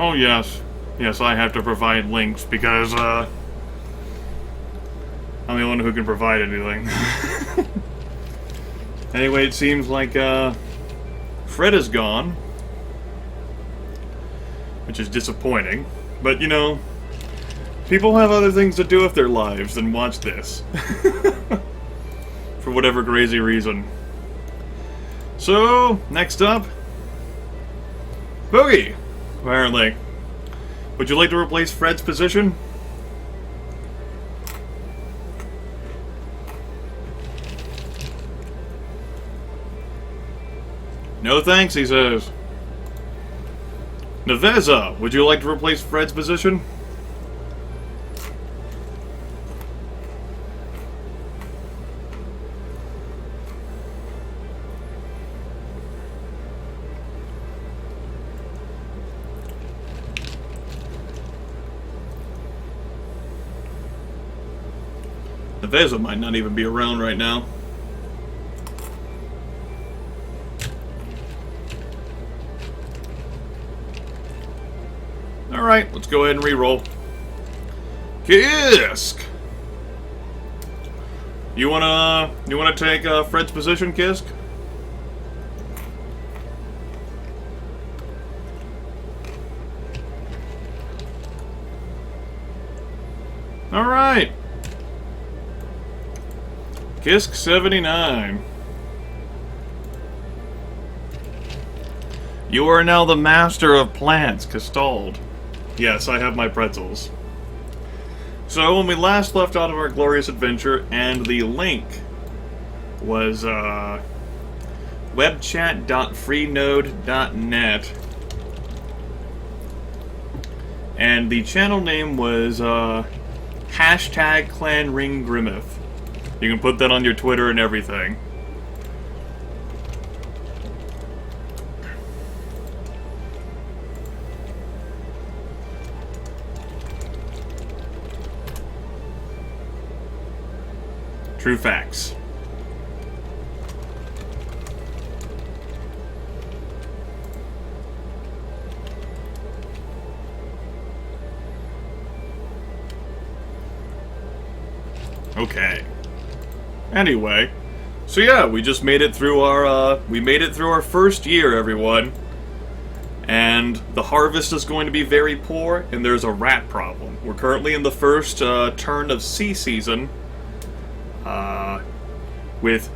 Oh, yes. Yes, I have to provide links because, I'm the one who can provide anything. Anyway, it seems like, Fred is gone. Which is disappointing. But, you know, people have other things to do with their lives than watch this. For whatever crazy reason. So, next up... Boogie! Apparently. Would you like to replace Fred's position? No thanks, he says. Neveza, would you like to replace Fred's position? Neveza might not even be around right now. Alright, let's go ahead and re-roll. Kisk! You wanna take Fred's position, Kisk? Alright. Kisk 79. You are now the master of plants, Kastald. Yes, I have my pretzels. So, when we last left out of our glorious adventure, and the link was, webchat.freenode.net, and the channel name was, hashtag Clan Ring Grimith. You can put that on your Twitter and everything. True facts. Okay. Anyway, so yeah, we just made it through our first year, everyone. And the harvest is going to be very poor, and there's a rat problem. We're currently in the first turn of sea season. With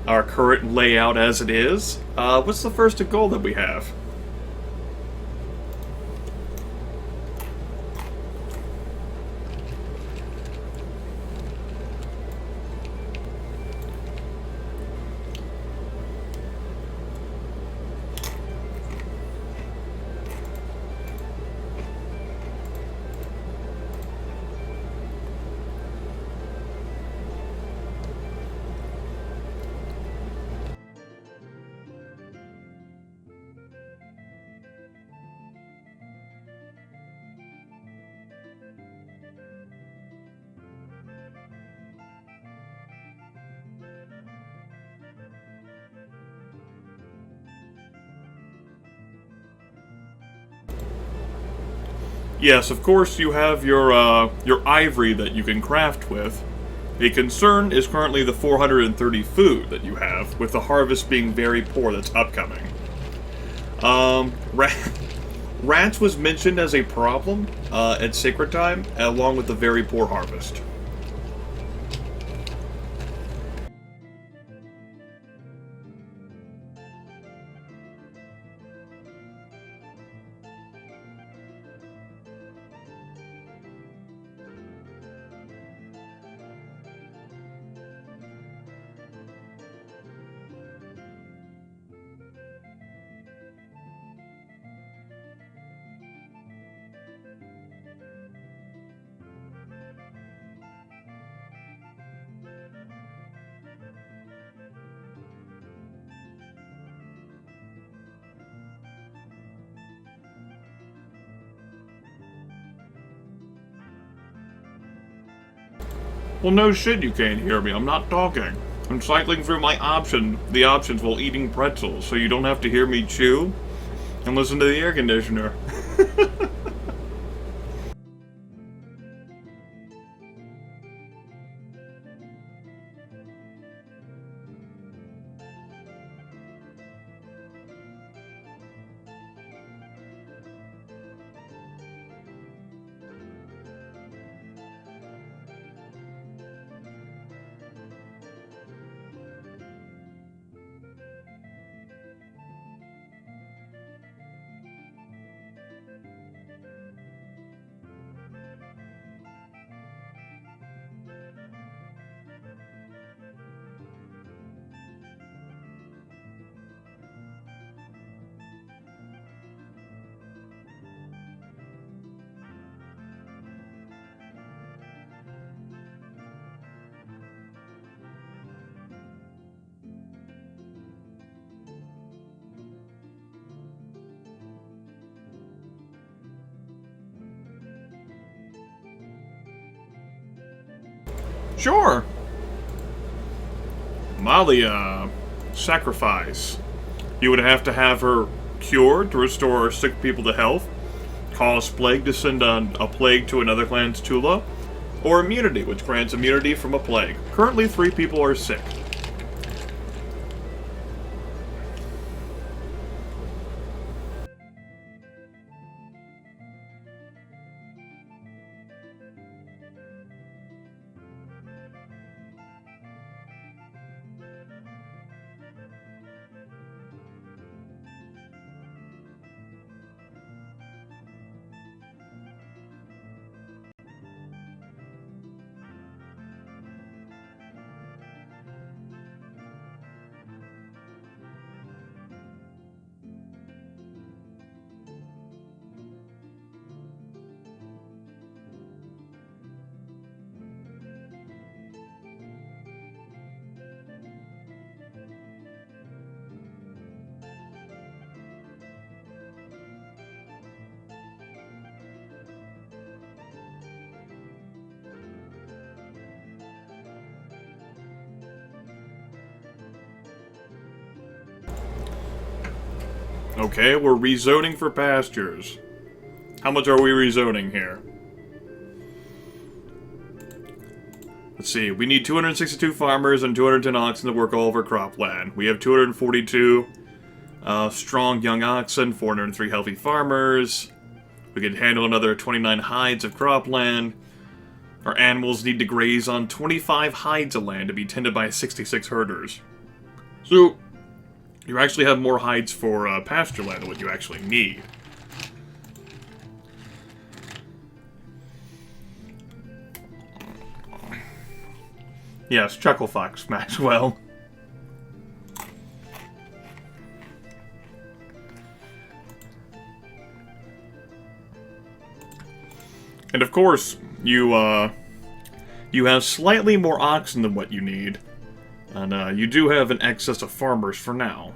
our current layout as it is. What's the first goal that we have? Yes, of course you have your ivory that you can craft with. The concern is currently the 430 food that you have, with the harvest being very poor that's upcoming. Rats was mentioned as a problem at Sacred Time, along with the very poor harvest. Well, no shit, you can't hear me. I'm not talking. I'm cycling through the options while eating pretzels, so you don't have to hear me chew and listen to the air conditioner. Sure. Malia. Sacrifice. You would have to have her cured to restore sick people to health, cause plague to send a plague to another clan's Tula, or immunity, which grants immunity from a plague. Currently, 3 people are sick. Okay, we're rezoning for pastures. How much are we rezoning here? Let's see, we need 262 farmers and 210 oxen to work all of our cropland. We have 242 strong young oxen, 403 healthy farmers. We can handle another 29 hides of cropland. Our animals need to graze on 25 hides of land to be tended by 66 herders. So, you actually have more hides for pasture land than what you actually need. Yes, Chucklefucks, Maxwell. And of course, you have slightly more oxen than what you need. And you do have an excess of farmers for now.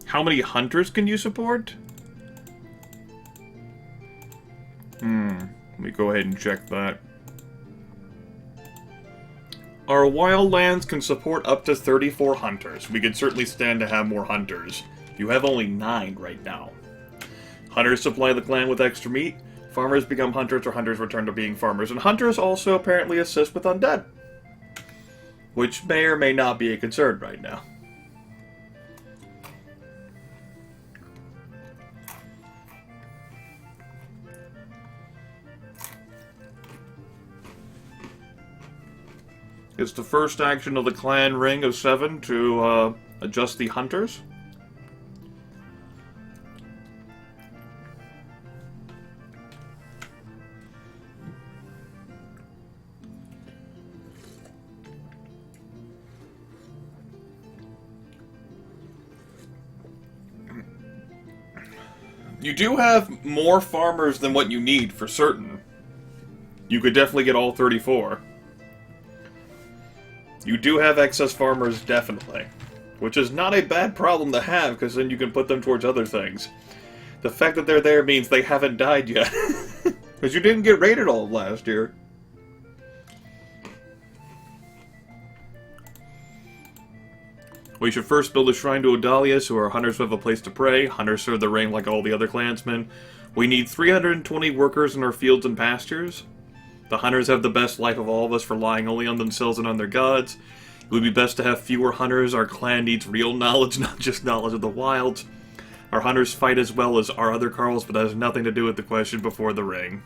How many hunters can you support? Let me go ahead and check that. Our wildlands can support up to 34 hunters. We could certainly stand to have more hunters. You have only 9 right now. Hunters supply the clan with extra meat. Farmers become hunters, or hunters return to being farmers. And hunters also apparently assist with undead, which may or may not be a concern right now. It's the first action of the clan ring of 7 to adjust the hunters. You do have more farmers than what you need, for certain. You could definitely get all 34. You do have excess farmers, definitely. Which is not a bad problem to have, because then you can put them towards other things. The fact that they're there means they haven't died yet. Because you didn't get raided all of last year. We should first build a shrine to Odalia so our hunters have a place to pray. Hunters serve the ring like all the other clansmen. We need 320 workers in our fields and pastures. The hunters have the best life of all of us, relying only on themselves and on their gods. It would be best to have fewer hunters. Our clan needs real knowledge, not just knowledge of the wilds. Our hunters fight as well as our other carls, but that has nothing to do with the question before the ring.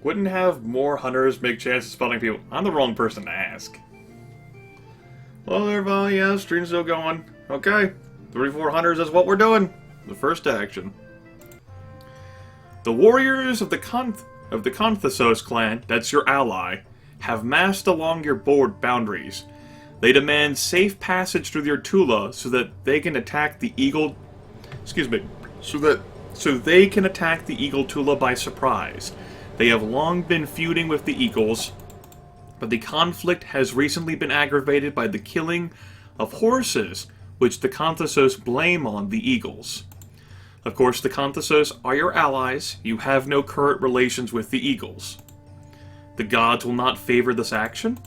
Wouldn't have more hunters make chances of spawning people? I'm the wrong person to ask. Well, there, yeah, stream's still going. Okay. 34 hunters is what we're doing. The first action. The warriors of the Contemplated clan, that's your ally, have massed along your board boundaries. They demand safe passage through your Tula so that they can attack the Eagle... So they can attack the Eagle Tula by surprise. They have long been feuding with the Eagles, but the conflict has recently been aggravated by the killing of horses, which the Contemplated blame on the Eagles. Of course, the Contemplated are your allies. You have no current relations with the Eagles. The gods will not favor this action.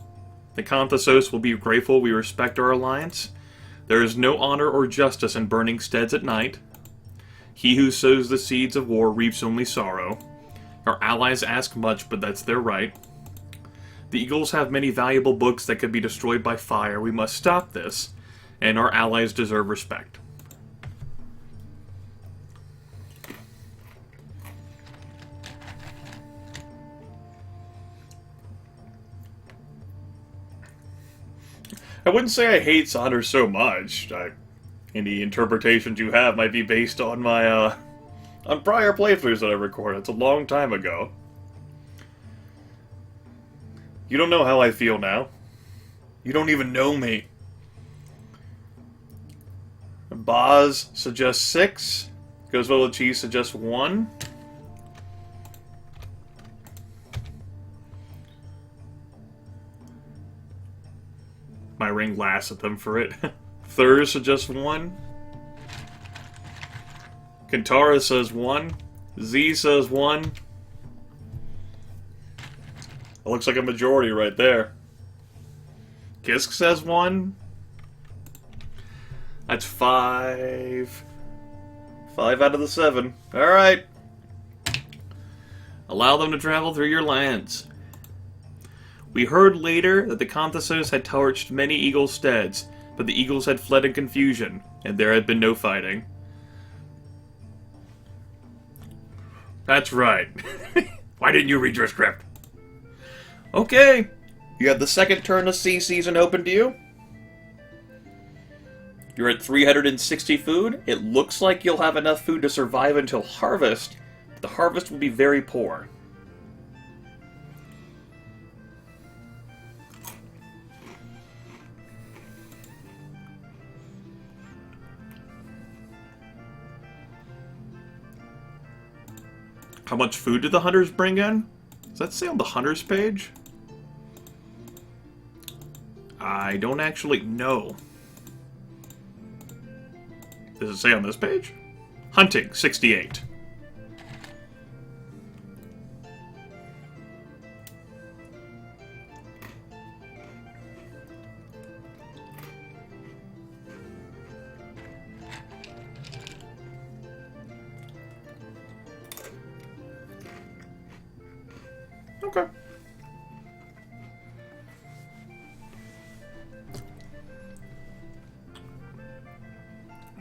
The Contemplated will be grateful we respect our alliance. There is no honor or justice in burning steads at night. He who sows the seeds of war reaps only sorrow. Our allies ask much, but that's their right. The Eagles have many valuable books that could be destroyed by fire. We must stop this, and our allies deserve respect. I wouldn't say I hate Sauter so much. Any interpretations you have might be based on my, on prior playthroughs that I recorded. It's a long time ago. You don't know how I feel now. You don't even know me. Boz suggests 6. Goes well with Cheese suggests 1. My ring laughs at them for it. Thurs suggests 1. Kantara says 1. Z says 1. That looks like a majority right there. Kisk says 1. That's 5. 5 out of the 7. Alright. Allow them to travel through your lands. We heard later that the Contemplated had torched many Eagle steads, but the Eagles had fled in confusion, and there had been no fighting. That's right. Why didn't you read your script? Okay. You have the second turn of sea season open to you. You're at 360 food. It looks like you'll have enough food to survive until harvest, but the harvest will be very poor. How much food did the hunters bring in? Does that say on the hunters page? I don't actually know. Does it say on this page? Hunting, 68. Okay.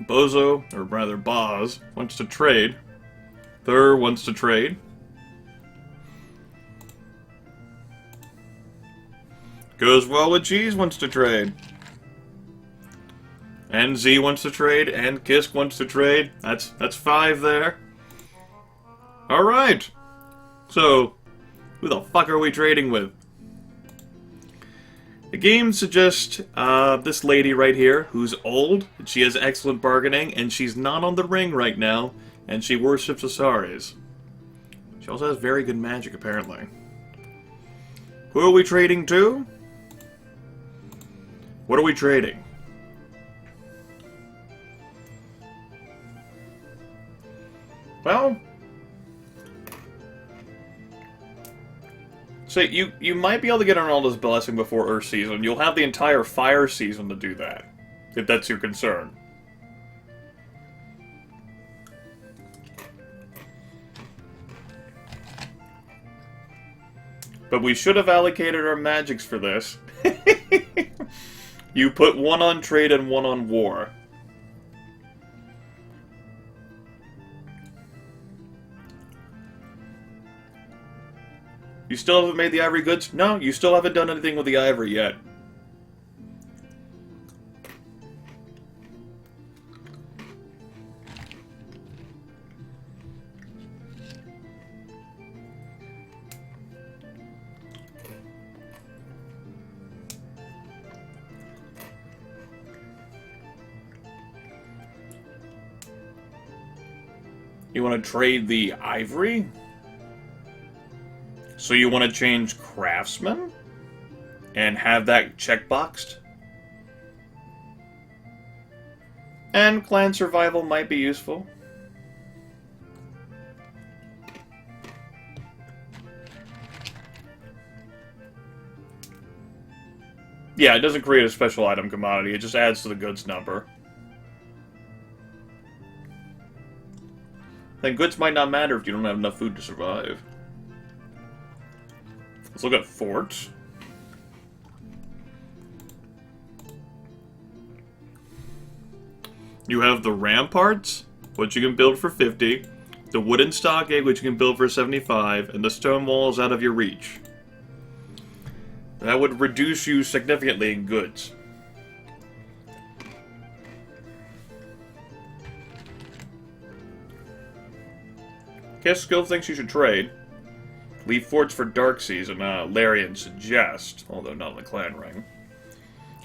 Bozo, or rather Boz, wants to trade. Thur wants to trade. Goes well with Cheese wants to trade. And Z wants to trade, and Kisk wants to trade. That's 5 there. Alright. So, who the fuck are we trading with? The game suggests this lady right here, who's old, she has excellent bargaining, and she's not on the ring right now, and she worships Asaris. She also has very good magic, apparently. Who are we trading to? What are we trading? Well... So, you might be able to get Arnaldo's Blessing before Earth Season. You'll have the entire Fire Season to do that, if that's your concern. But we should have allocated our magics for this. You put 1 on trade and 1 on war. You still haven't made the ivory goods? No, you still haven't done anything with the ivory yet. You want to trade the ivory? So you want to change craftsman? And have that checkboxed? And clan survival might be useful. Yeah, it doesn't create a special item commodity, it just adds to the goods number. Then goods might not matter if you don't have enough food to survive. Let's look at forts. You have the ramparts, which you can build for 50, the wooden stockade, which you can build for 75, and the stone walls out of your reach. That would reduce you significantly in goods. Guess Skill thinks you should trade. Leave forts for dark season, Larian suggest, although not in the clan ring.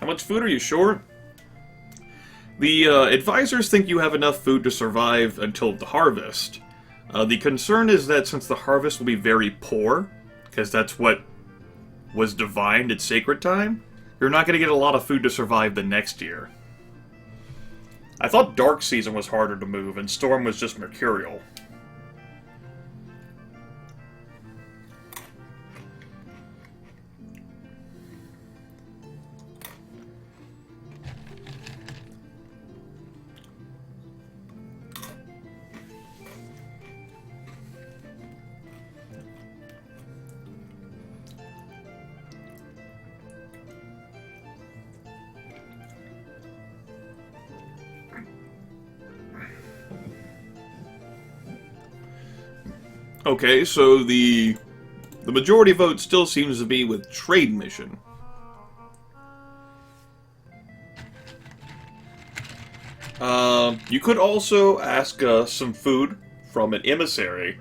How much food are you short? The advisors think you have enough food to survive until the harvest. The concern is that since the harvest will be very poor, because that's what was divined at Sacred Time, you're not going to get a lot of food to survive the next year. I thought Dark Season was harder to move, and Storm was just Mercurial. Okay, so the majority vote still seems to be with trade mission. You could also ask some food from an emissary.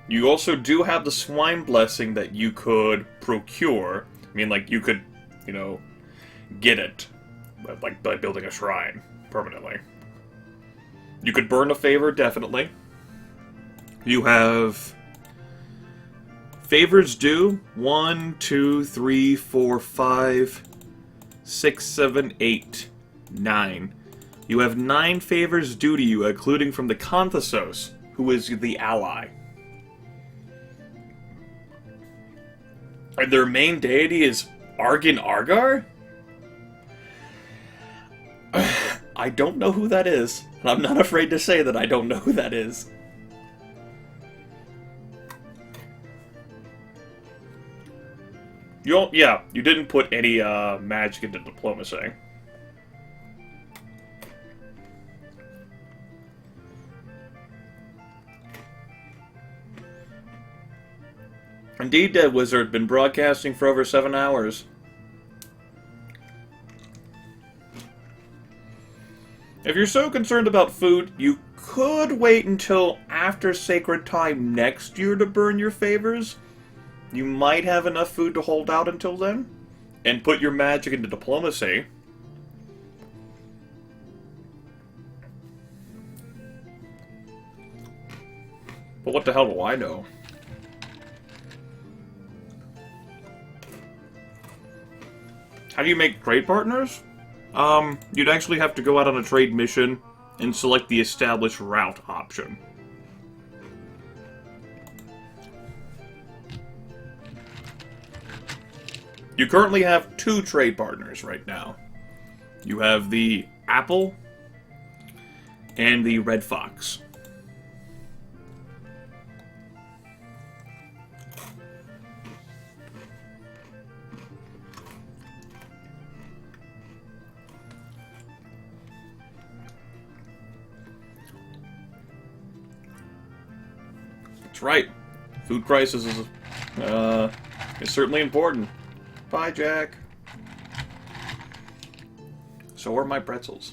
You also do have the swine blessing that you could procure. I mean, like, you could, you know, get it, like, by building a shrine permanently. You could burn a favor, definitely. You have favors due 1, 2, 3, 4, 5, 6, 7, 8, 9. You have 9 favors due to you, including from the Contemplated, who is the ally. And their main deity is Argan Argar? I don't know who that is, and I'm not afraid to say that I don't know who that is. You didn't put any magic into diplomacy. Indeed, Dead Wizard, been broadcasting for over 7 hours. If you're so concerned about food, you could wait until after Sacred Time next year to burn your favors. You might have enough food to hold out until then, and put your magic into diplomacy. But what the hell do I know? How do you make trade partners? You'd actually have to go out on a trade mission and select the established route option. You currently have 2 trade partners right now. You have the Apple and the Red Fox. That's right. Food crisis is certainly important. Bye, Jack. So are my pretzels.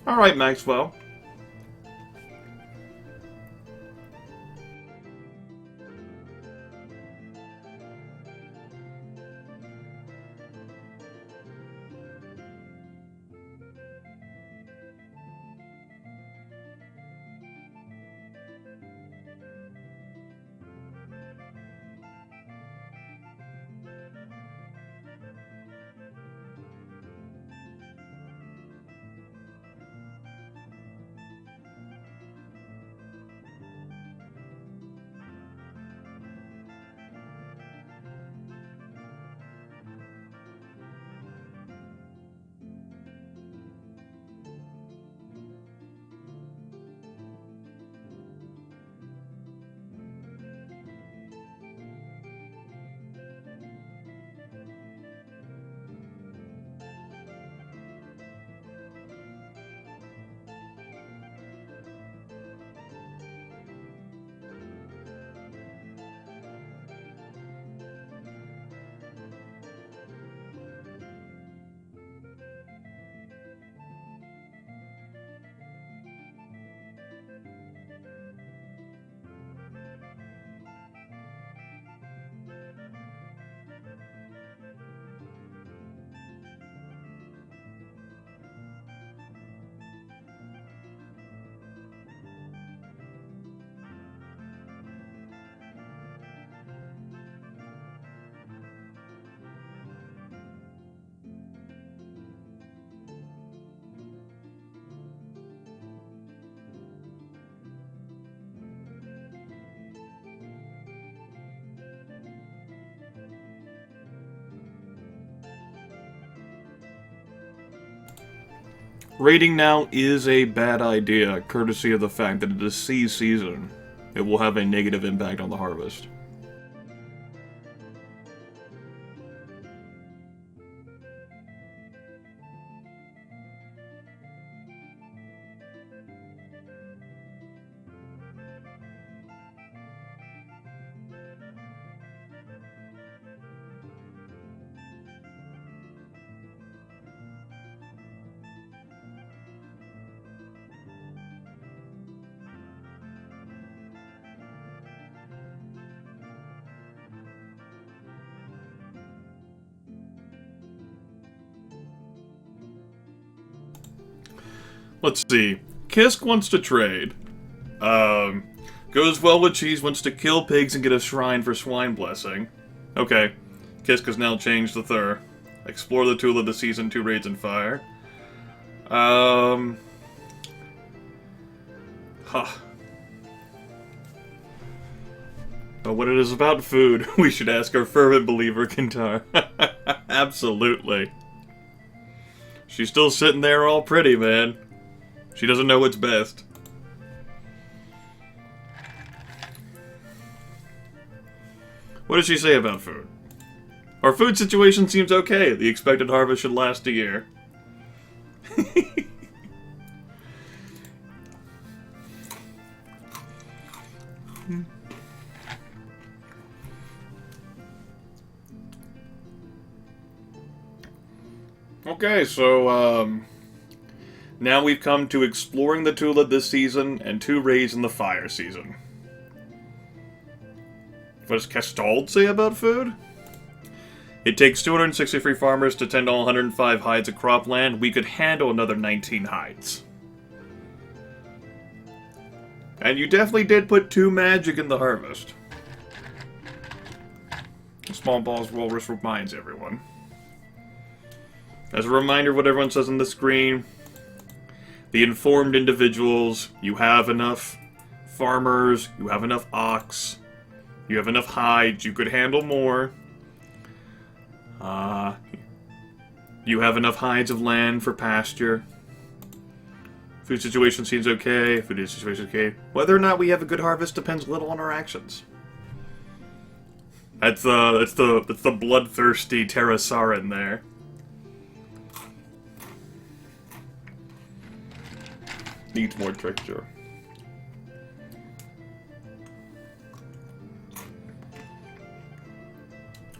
Alright, Maxwell. Raiding now is a bad idea, courtesy of the fact that it is seed season. It will have a negative impact on the harvest. Let's see. Kisk wants to trade. Goes well with cheese, wants to kill pigs and get a shrine for swine blessing. Okay. Kisk has now changed the third. Explore the tool of the season, 2 raids and fire. Huh. But when it is about food, we should ask our fervent believer, Kintar. Absolutely. She's still sitting there all pretty, man. She doesn't know what's best. What does she say about food? Our food situation seems okay. The expected harvest should last a year. Okay, so, now we've come to exploring the Tulip this season, and 2 raids in the fire season. What does Castald say about food? It takes 263 farmers to tend all 105 hides of cropland. We could handle another 19 hides. And you definitely did put 2 magic in the harvest. Small balls walrus reminds everyone. As a reminder of what everyone says on the screen, the informed individuals, you have enough farmers, you have enough ox, you have enough hides, you could handle more. You have enough hides of land for pasture. Food situation seems okay, food situation is okay. Whether or not we have a good harvest depends little on our actions. That's the bloodthirsty Terrasaran there. Needs more texture.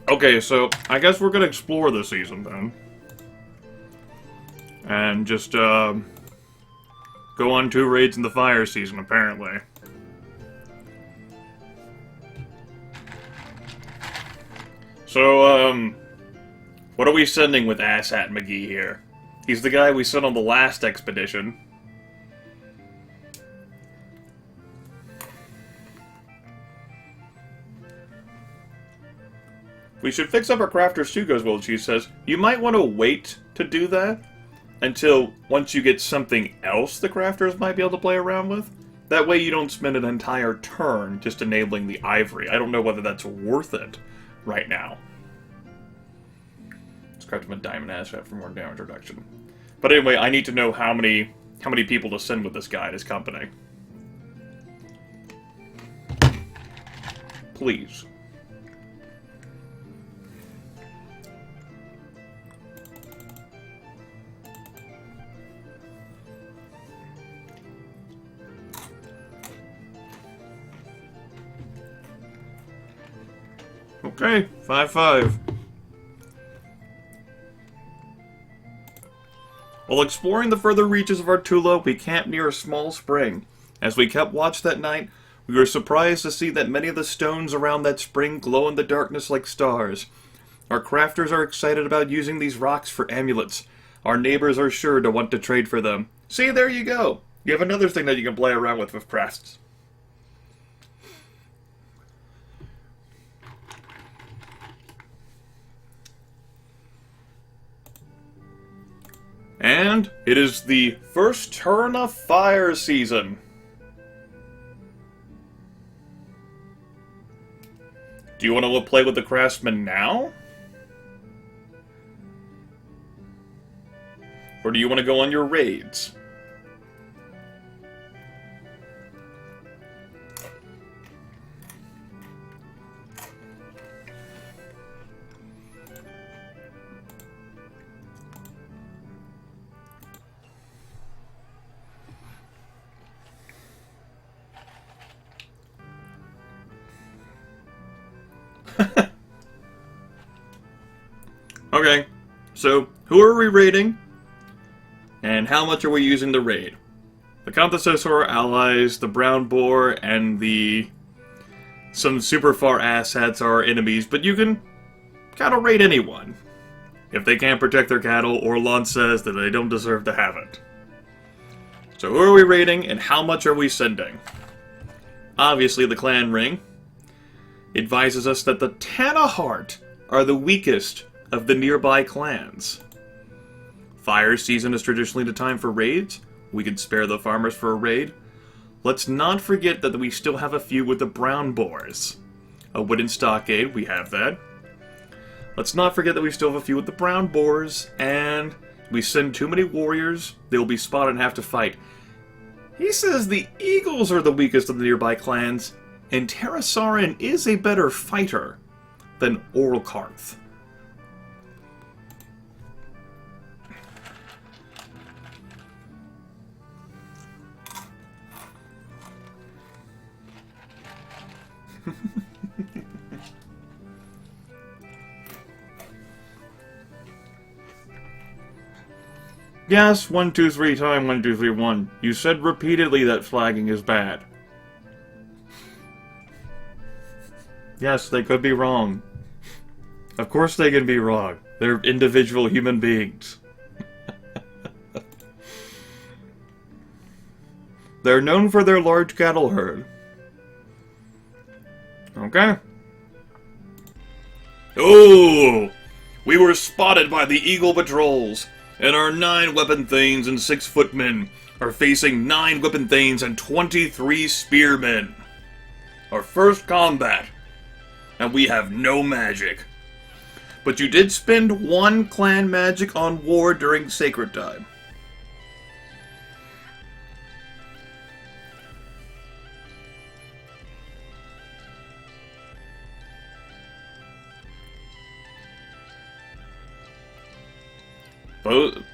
Okay, so I guess we're gonna explore this season then. And just go on 2 raids in the fire season, apparently. So, what are we sending with Asshat McGee here? He's the guy we sent on the last expedition. We should fix up our crafters too, goes well, she says. You might want to wait to do that until once you get something else the crafters might be able to play around with. That way you don't spend an entire turn just enabling the ivory. I don't know whether that's worth it right now. Let's craft him a diamond asset for more damage reduction. But anyway, I need to know how many people to send with this guy, his company. Please. Okay, 5-5. While exploring the further reaches of our Tula, we camped near a small spring. As we kept watch that night, we were surprised to see that many of the stones around that spring glow in the darkness like stars. Our crafters are excited about using these rocks for amulets. Our neighbors are sure to want to trade for them. See, there you go. You have another thing that you can play around with crafts. And it is the first turn of fire season. Do you want to play with the craftsman now? Or do you want to go on your raids? Okay, so who are we raiding? And how much are we using to raid? The Contemplated allies, the brown boar, and some super far assets are enemies, but you can kind of raid anyone. If they can't protect their cattle, or Lon says that they don't deserve to have it. So who are we raiding, and how much are we sending? Obviously, the clan ring advises us that the Tanaheart are the weakest of the nearby clans. Fire season is traditionally the time for raids. We could spare the farmers for a raid. Let's not forget that we still have a few with the brown boars. A wooden stockade, we have that. Let's not forget that we still have a few with the brown boars, and we send too many warriors, they will be spotted and have to fight. He says the eagles are the weakest of the nearby clans, and Terrasarin is a better fighter than Orlkarth. Yes, 1, 2, 3 time 1, 2, 3, 1. You said repeatedly that flagging is bad. Yes, they could be wrong. Of course they can be wrong. They're individual human beings. They're known for their large cattle herd. Okay. Oh! We were spotted by the Eagle Patrols, and our 9 weapon thanes and 6 footmen are facing 9 weapon thanes and 23 spearmen. Our first combat, and we have no magic. But you did spend 1 clan magic on war during Sacred Time.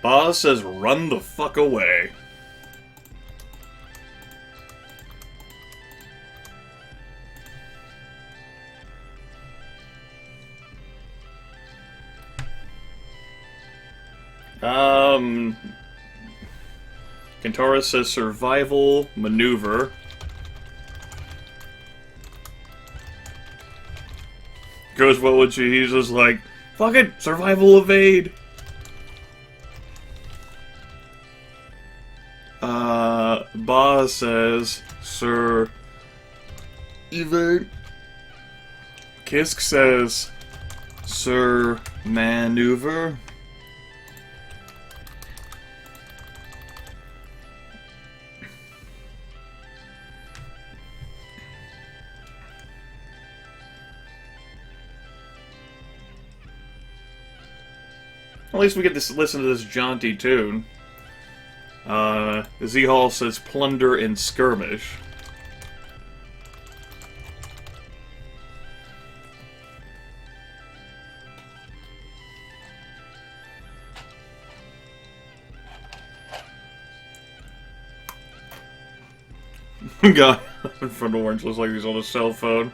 Boz says run the fuck away. Kentara says survival maneuver. Goes, what would you? He's just like, fuck it, survival evade. Boz says, Sir Evade. Kisk says, Sir Maneuver. At least we get to listen to this jaunty tune. Z-Hall says plunder and skirmish. Guy in front of Orange looks like he's on a cell phone.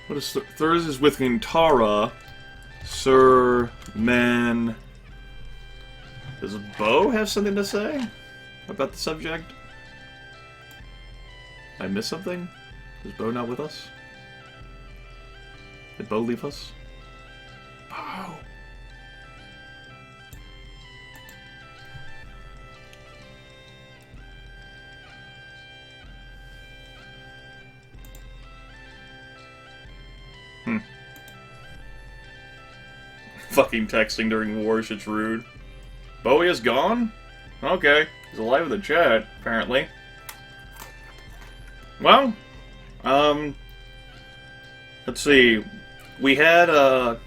What is Thursday is with Gintara? Sir Man. Does Bo have something to say about the subject? Did I miss something? Is Bo not with us? Did Bo leave us? Bo! Fucking texting during war, shit's rude. Bowie is gone? Okay. He's alive in the chat, apparently. Well, let's see. we had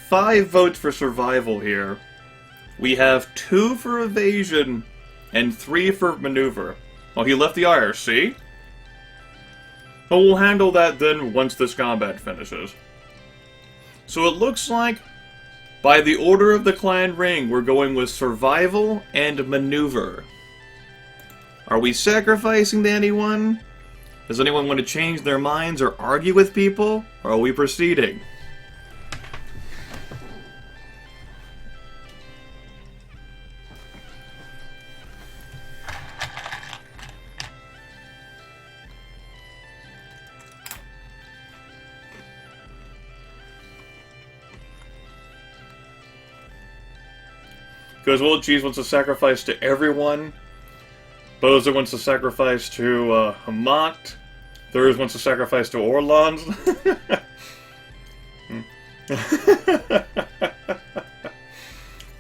5 votes for survival here. We have 2 for evasion and 3 for maneuver. Oh, he left the IRC? But we'll handle that then once this combat finishes. So it looks like, by the order of the clan ring, we're going with survival and maneuver. Are we sacrificing to anyone? Does anyone want to change their minds or argue with people? Or are we proceeding? Because Will Cheese wants to sacrifice to everyone. Bozer wants to sacrifice to Hamat. Thurs wants to sacrifice to Orlons.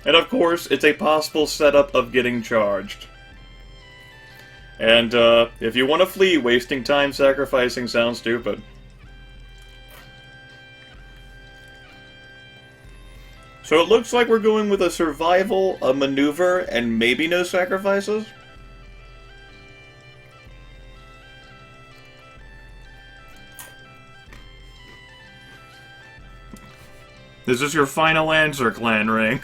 And of course, it's a possible setup of getting charged. And if you want to flee, wasting time sacrificing sounds stupid. So it looks like we're going with a survival, a maneuver, and maybe no sacrifices? Is this your final answer, Clan Ring?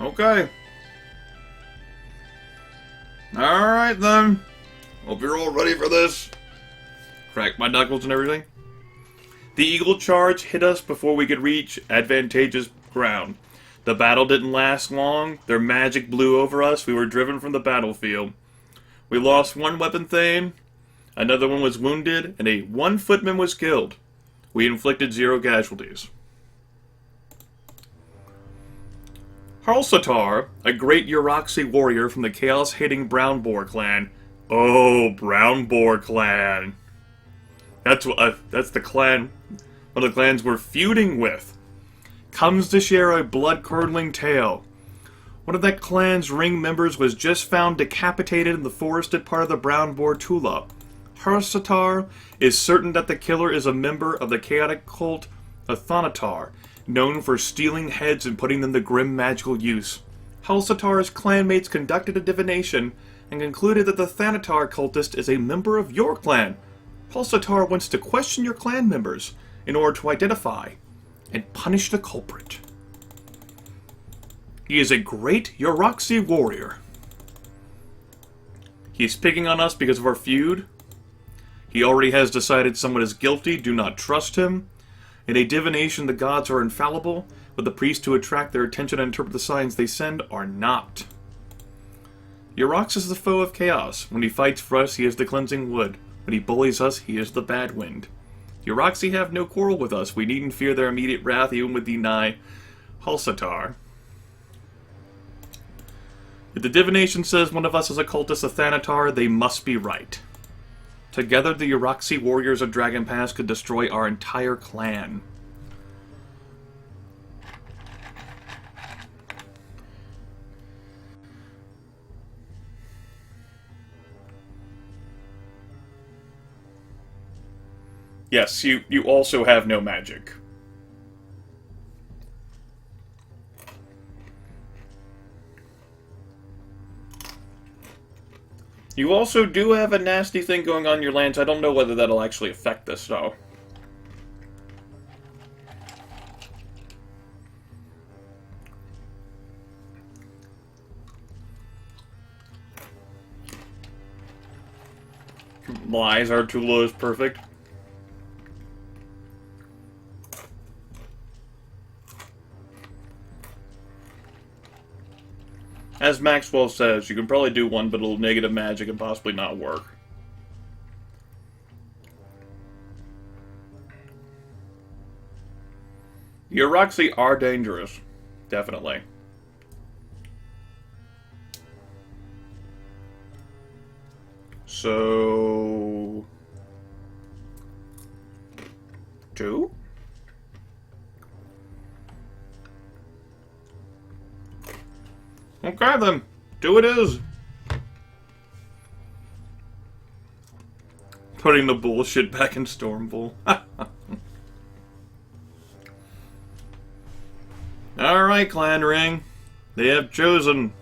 Okay. Alright then. Hope you're all ready for this. Crack my knuckles and everything. The eagle charge hit us before we could reach advantageous ground. The battle didn't last long. Their magic blew over us. We were driven from the battlefield. We lost 1 weapon thane. Another one was wounded. And 1 footman was killed. We inflicted 0 casualties. Harlsatar, a great Uroxy warrior from the chaos-hating Brown Boar clan. Oh, Brown Boar clan. That's the clan, one of the clans we're feuding with. Comes to share a blood-curdling tale. One of that clan's ring members was just found decapitated in the forested part of the Brown Boar Tula. Harlsatar is certain that the killer is a member of the chaotic cult of Thanatar, known for stealing heads and putting them to grim magical use. Harlsatar's clanmates conducted a divination and concluded that the Thanatar cultist is a member of your clan. Harlsatar wants to question your clan members in order to identify and punish the culprit. He is a great Uroxy warrior. He is picking on us because of our feud. He already has decided someone is guilty. Do not trust him. In a divination, the gods are infallible, but the priests who attract their attention and interpret the signs they send are not. Urox is the foe of chaos. When he fights for us, he is the cleansing wood. When he bullies us, he is the bad wind. Uroxy have no quarrel with us. We needn't fear their immediate wrath, even with deny Harlsatar. If the divination says one of us is a cultist of Thanatar, they must be right. Together, the Uroxy warriors of Dragon Pass could destroy our entire clan. Yes, you also have no magic. You also do have a nasty thing going on in your lands. I don't know whether that'll actually affect this, though. Lies, our Tula is perfect. As Maxwell says, you can probably do one, but it'll negative magic and possibly not work. Uroxy are dangerous. Definitely. So... 2? Okay then. Do it is. Putting the bullshit back in Stormville. Alright, Clan Ring. They have chosen.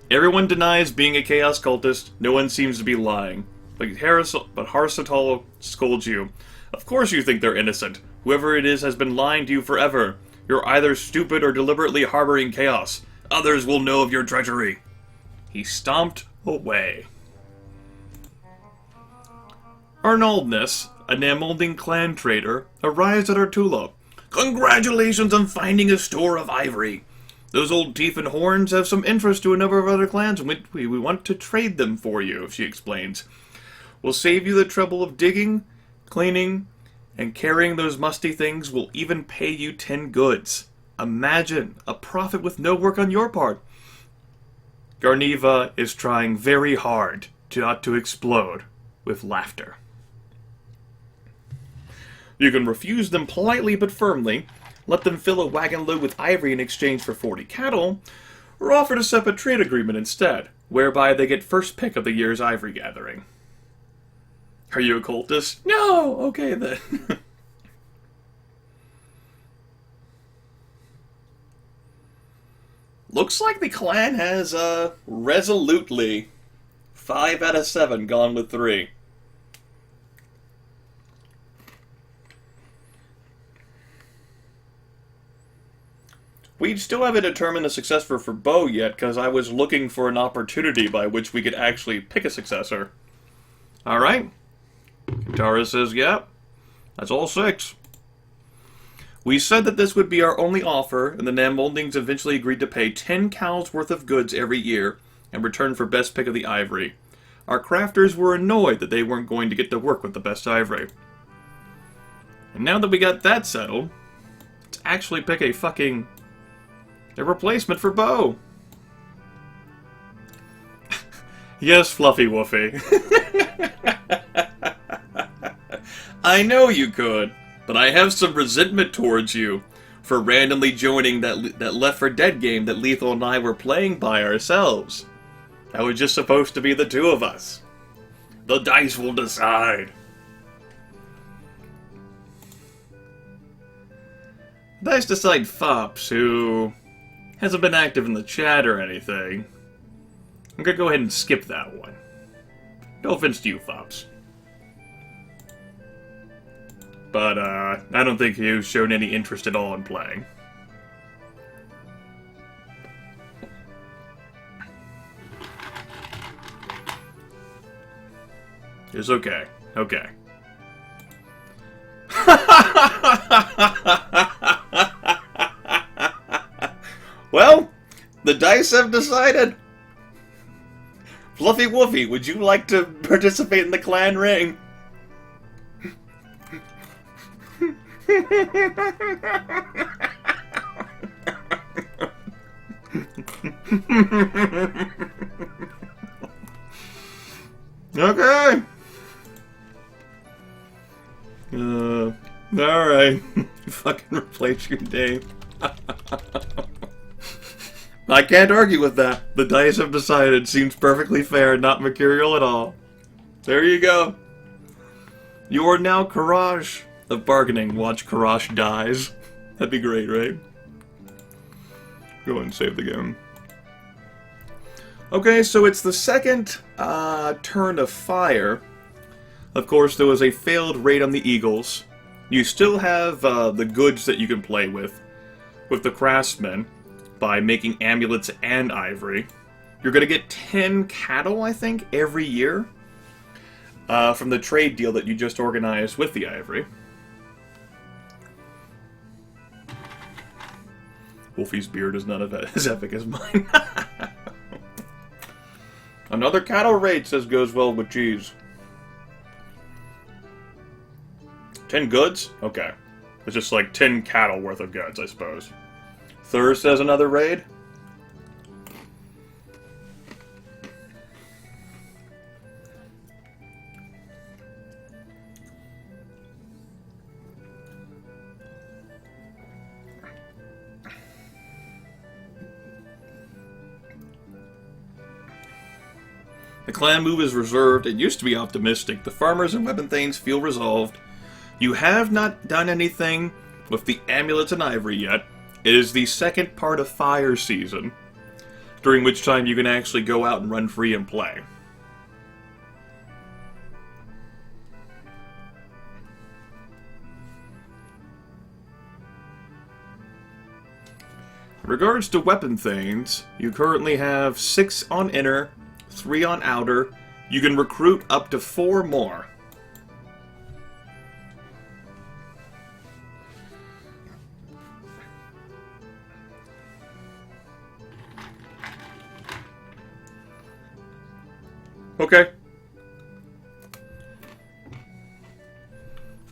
Everyone denies being a Chaos Cultist. No one seems to be lying. But Harsatal scolds you. Of course you think they're innocent. Whoever it is has been lying to you forever. You're either stupid or deliberately harboring chaos. Others will know of your treachery. He stomped away. Arnoldness, a Namolding clan trader, arrives at Artula. Congratulations on finding a store of ivory. Those old teeth and horns have some interest to a number of other clans, and we want to trade them for you, she explains. We'll save you the trouble of digging, cleaning, and carrying those musty things. We'll even pay you 10 goods. Imagine a profit with no work on your part. Garniva is trying very hard not to explode with laughter. You can refuse them politely but firmly, let them fill a wagon load with ivory in exchange for 40 cattle, or offer to set up a trade agreement instead, whereby they get first pick of the year's ivory gathering. Are you a cultist? No! Okay then. Looks like the clan has, resolutely 5 out of 7 gone with 3. We still haven't determined the successor for Bo yet, because I was looking for an opportunity by which we could actually pick a successor. Alright. Katara says, yeah, that's all 6. We said that this would be our only offer, and the Namoldings eventually agreed to pay 10 cows worth of goods every year, in return for best pick of the ivory. Our crafters were annoyed that they weren't going to get to work with the best ivory. And now that we got that settled, let's actually pick a replacement for Bo. Yes, Fluffy Woofy. I know you could, but I have some resentment towards you for randomly joining that Left 4 Dead game that Lethal and I were playing by ourselves. That was just supposed to be the 2 of us. The dice will decide. Dice decide Fops, who hasn't been active in the chat or anything. I'm gonna go ahead and skip that one. No offense to you, Fops. But, I don't think you've shown any interest at all in playing. It's okay. Okay. Well, the dice have decided. Fluffy Woofy, would you like to participate in the clan ring? Okay. Alright. Fucking replace your name. I can't argue with that. The dice have decided. Seems perfectly fair, not mercurial at all. There you go. You are now Courage of bargaining. Watch Courage dies. That'd be great, right? Go and save the game. Okay, so it's the second turn of fire. Of course, there was a failed raid on the Eagles. You still have the goods that you can play with the craftsmen, by making amulets and ivory. You're going to get 10 cattle, I think, every year from the trade deal that you just organized with the ivory. Wolfie's beard is not as epic as mine. Another cattle raid, says goes well with cheese. 10 goods? Okay. It's just like 10 cattle worth of goods, I suppose. Thur says another raid. The clan move is reserved. It used to be optimistic. The farmers and weapon thanes feel resolved. You have not done anything with the amulets and ivory yet. It is the second part of fire season, during which time you can actually go out and run free and play. In regards to weapon thanes, you currently have 6 on inner, 3 on outer. You can recruit up to 4 more. Okay.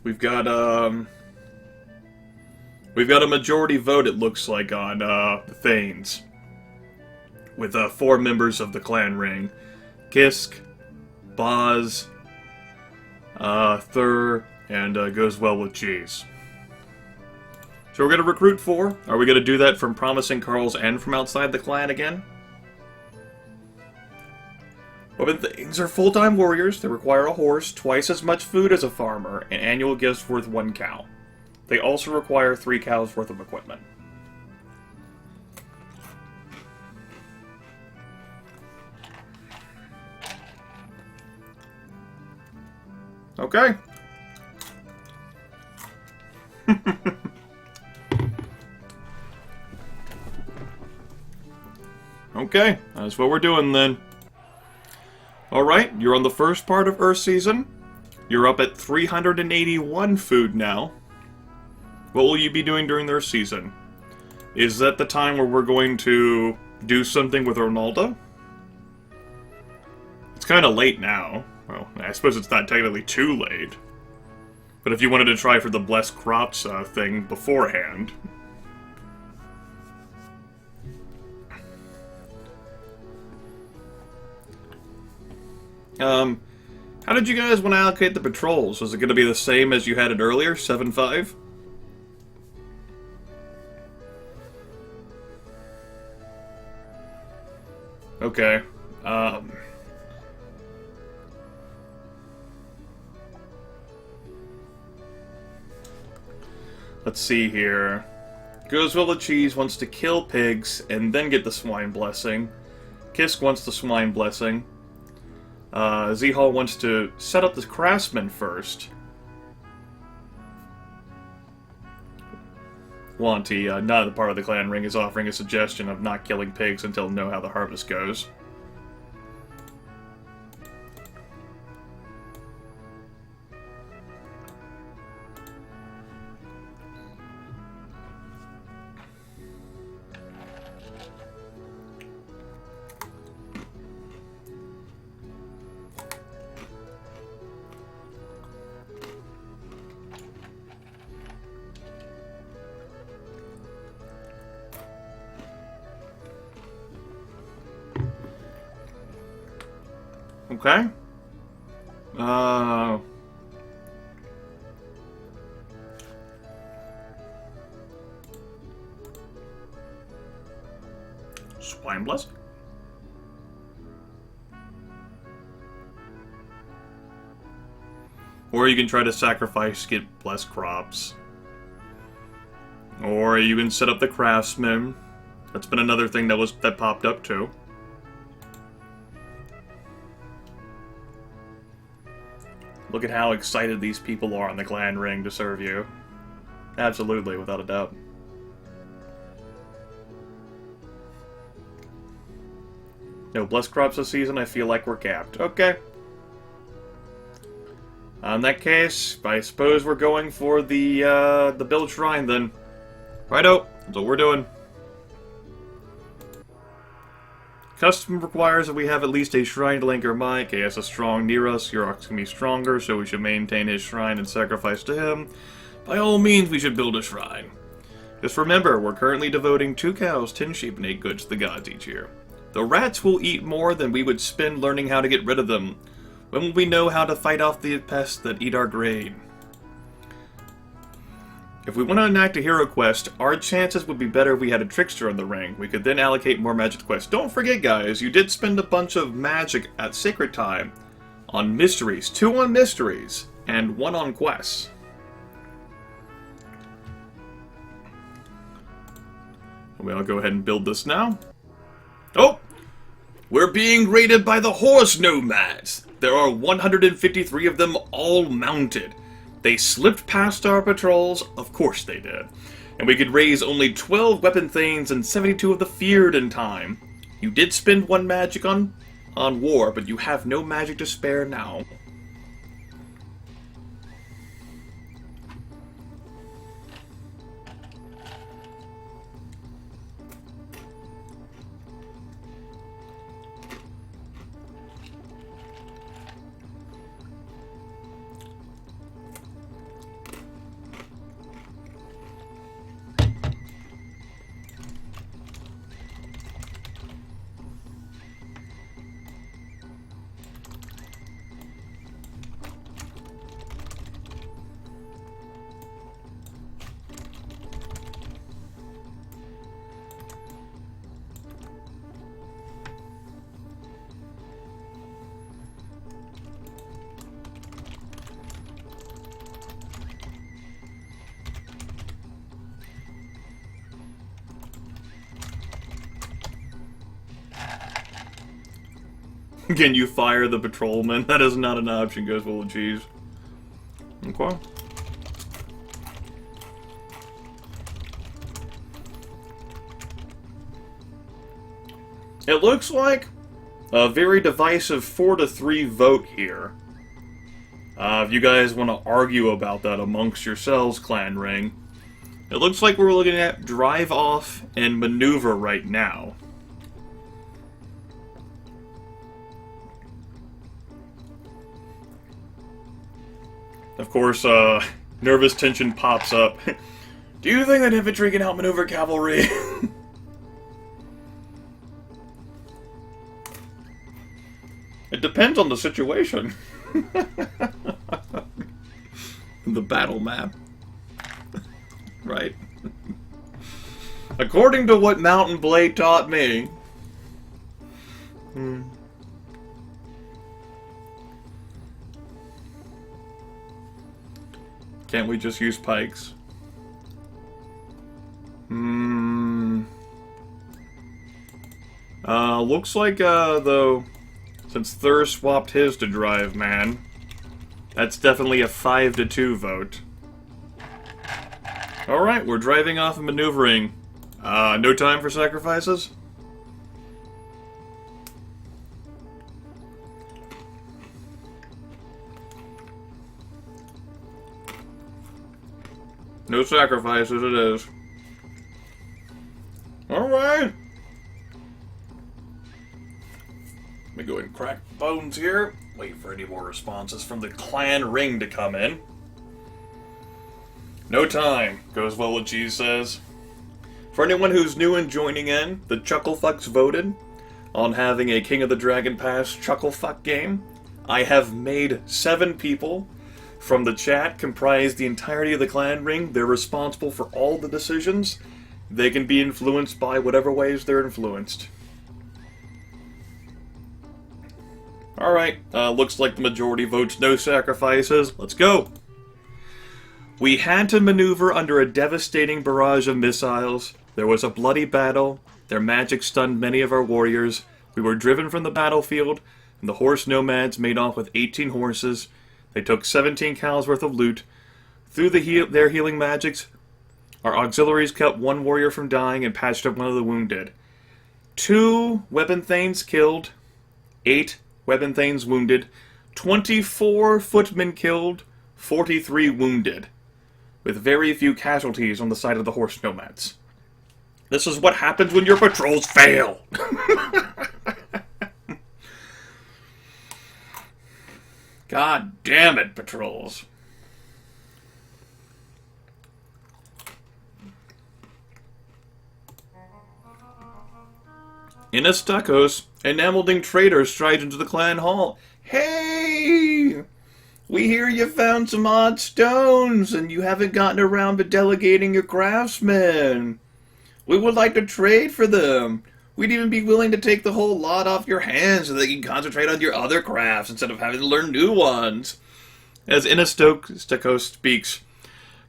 We've got a majority vote, it looks like, on the Thanes. With 4 members of the clan ring. Kisk, Boz, Thur, and goes well with Cheese. So we're going to recruit 4. Are we going to do that from Promising Carls and from outside the clan again? Weapon Thanes are full-time warriors. They require a horse, twice as much food as a farmer, and annual gifts worth 1 cow. They also require 3 cows worth of equipment. Okay. Okay, that's what we're doing then. Alright, you're on the first part of Earth Season. You're up at 381 food now. What will you be doing during the Earth Season? Is that the time where we're going to do something with Ronaldo? It's kind of late now. Well, I suppose it's not technically too late. But if you wanted to try for the Blessed Crops thing beforehand... how did you guys want to allocate the patrols? Was it going to be the same as you had it earlier, 7-5? Okay. Let's see here. Goeswilla Cheese wants to kill pigs and then get the swine blessing. Kisk wants the swine blessing. Z-Hall wants to set up the craftsman first. Wanty, not a part of the clan ring, is offering a suggestion of not killing pigs until know how the harvest goes. Okay. Swine blessing? Or you can try to sacrifice, get blessed crops. Or you can set up the craftsman. That's been another thing that popped up too. Look at how excited these people are on the clan ring to serve you. Absolutely, without a doubt. No blessed crops this season, I feel like we're capped. Okay. In that case, I suppose we're going for the build shrine then. Righto, that's what we're doing. Custom requires that we have at least a shrine to Linker Mike. He has a strong near us. Your ox can be stronger, so we should maintain his shrine and sacrifice to him. By all means, we should build a shrine. Just remember, we're currently devoting 2 cows, 10 sheep, and 8 goods to the gods each year. The rats will eat more than we would spend learning how to get rid of them. When will we know how to fight off the pests that eat our grain? If we want to enact a hero quest, our chances would be better if we had a trickster in the ring. We could then allocate more magic quests. Don't forget, guys, you did spend a bunch of magic at Sacred Time on mysteries. 2 on mysteries, and 1 on quests. I'll go ahead and build this now. Oh! We're being raided by the horse nomads! There are 153 of them, all mounted. They slipped past our patrols, of course they did. And we could raise only 12 weapon thanes and 72 of the feared in time. You did spend 1 magic on war, but you have no magic to spare now. Can you fire the patrolman? That is not an option, goes full of cheese. Okay. It looks like a very divisive 4-3 vote here. If you guys want to argue about that amongst yourselves, Clan Ring, it looks like we're looking at drive off and maneuver right now. Of course, nervous tension pops up. Do you think that infantry can outmaneuver cavalry? It depends on the situation. The battle map. Right. According to what Mountain Blade taught me. Can't we just use pikes? Looks like, though, since Thur swapped his to drive, man, that's definitely a 5-2 vote. Alright, we're driving off and maneuvering. No time for sacrifices? No sacrifices, it is. Alright. Let me go ahead and crack bones here. Wait for any more responses from the Clan Ring to come in. No time, goes well what Cheese says. For anyone who's new and joining in, the Chucklefucks voted on having a King of the Dragon Pass Chucklefuck game. I have made 7 people from the chat comprise the entirety of the Clan Ring. They're responsible for all the decisions. They can be influenced by whatever ways they're influenced. Alright, looks like the majority votes no sacrifices. Let's go! We had to maneuver under a devastating barrage of missiles. There was a bloody battle. Their magic stunned many of our warriors. We were driven from the battlefield, and the horse nomads made off with 18 horses. They took 17 cows worth of loot. Through their healing magics, our auxiliaries kept 1 warrior from dying and patched up 1 of the wounded. 2 weapon thanes killed, 8 weapon thanes wounded, 24 footmen killed, 43 wounded, with very few casualties on the side of the horse nomads. This is what happens when your patrols fail! God damn it, patrols. In a Stakos, enameling trader strides into the clan hall. Hey! We hear you found some odd stones, and you haven't gotten around to delegating your craftsmen. We would like to trade for them. We'd even be willing to take the whole lot off your hands so that you can concentrate on your other crafts instead of having to learn new ones. As Inastoko speaks,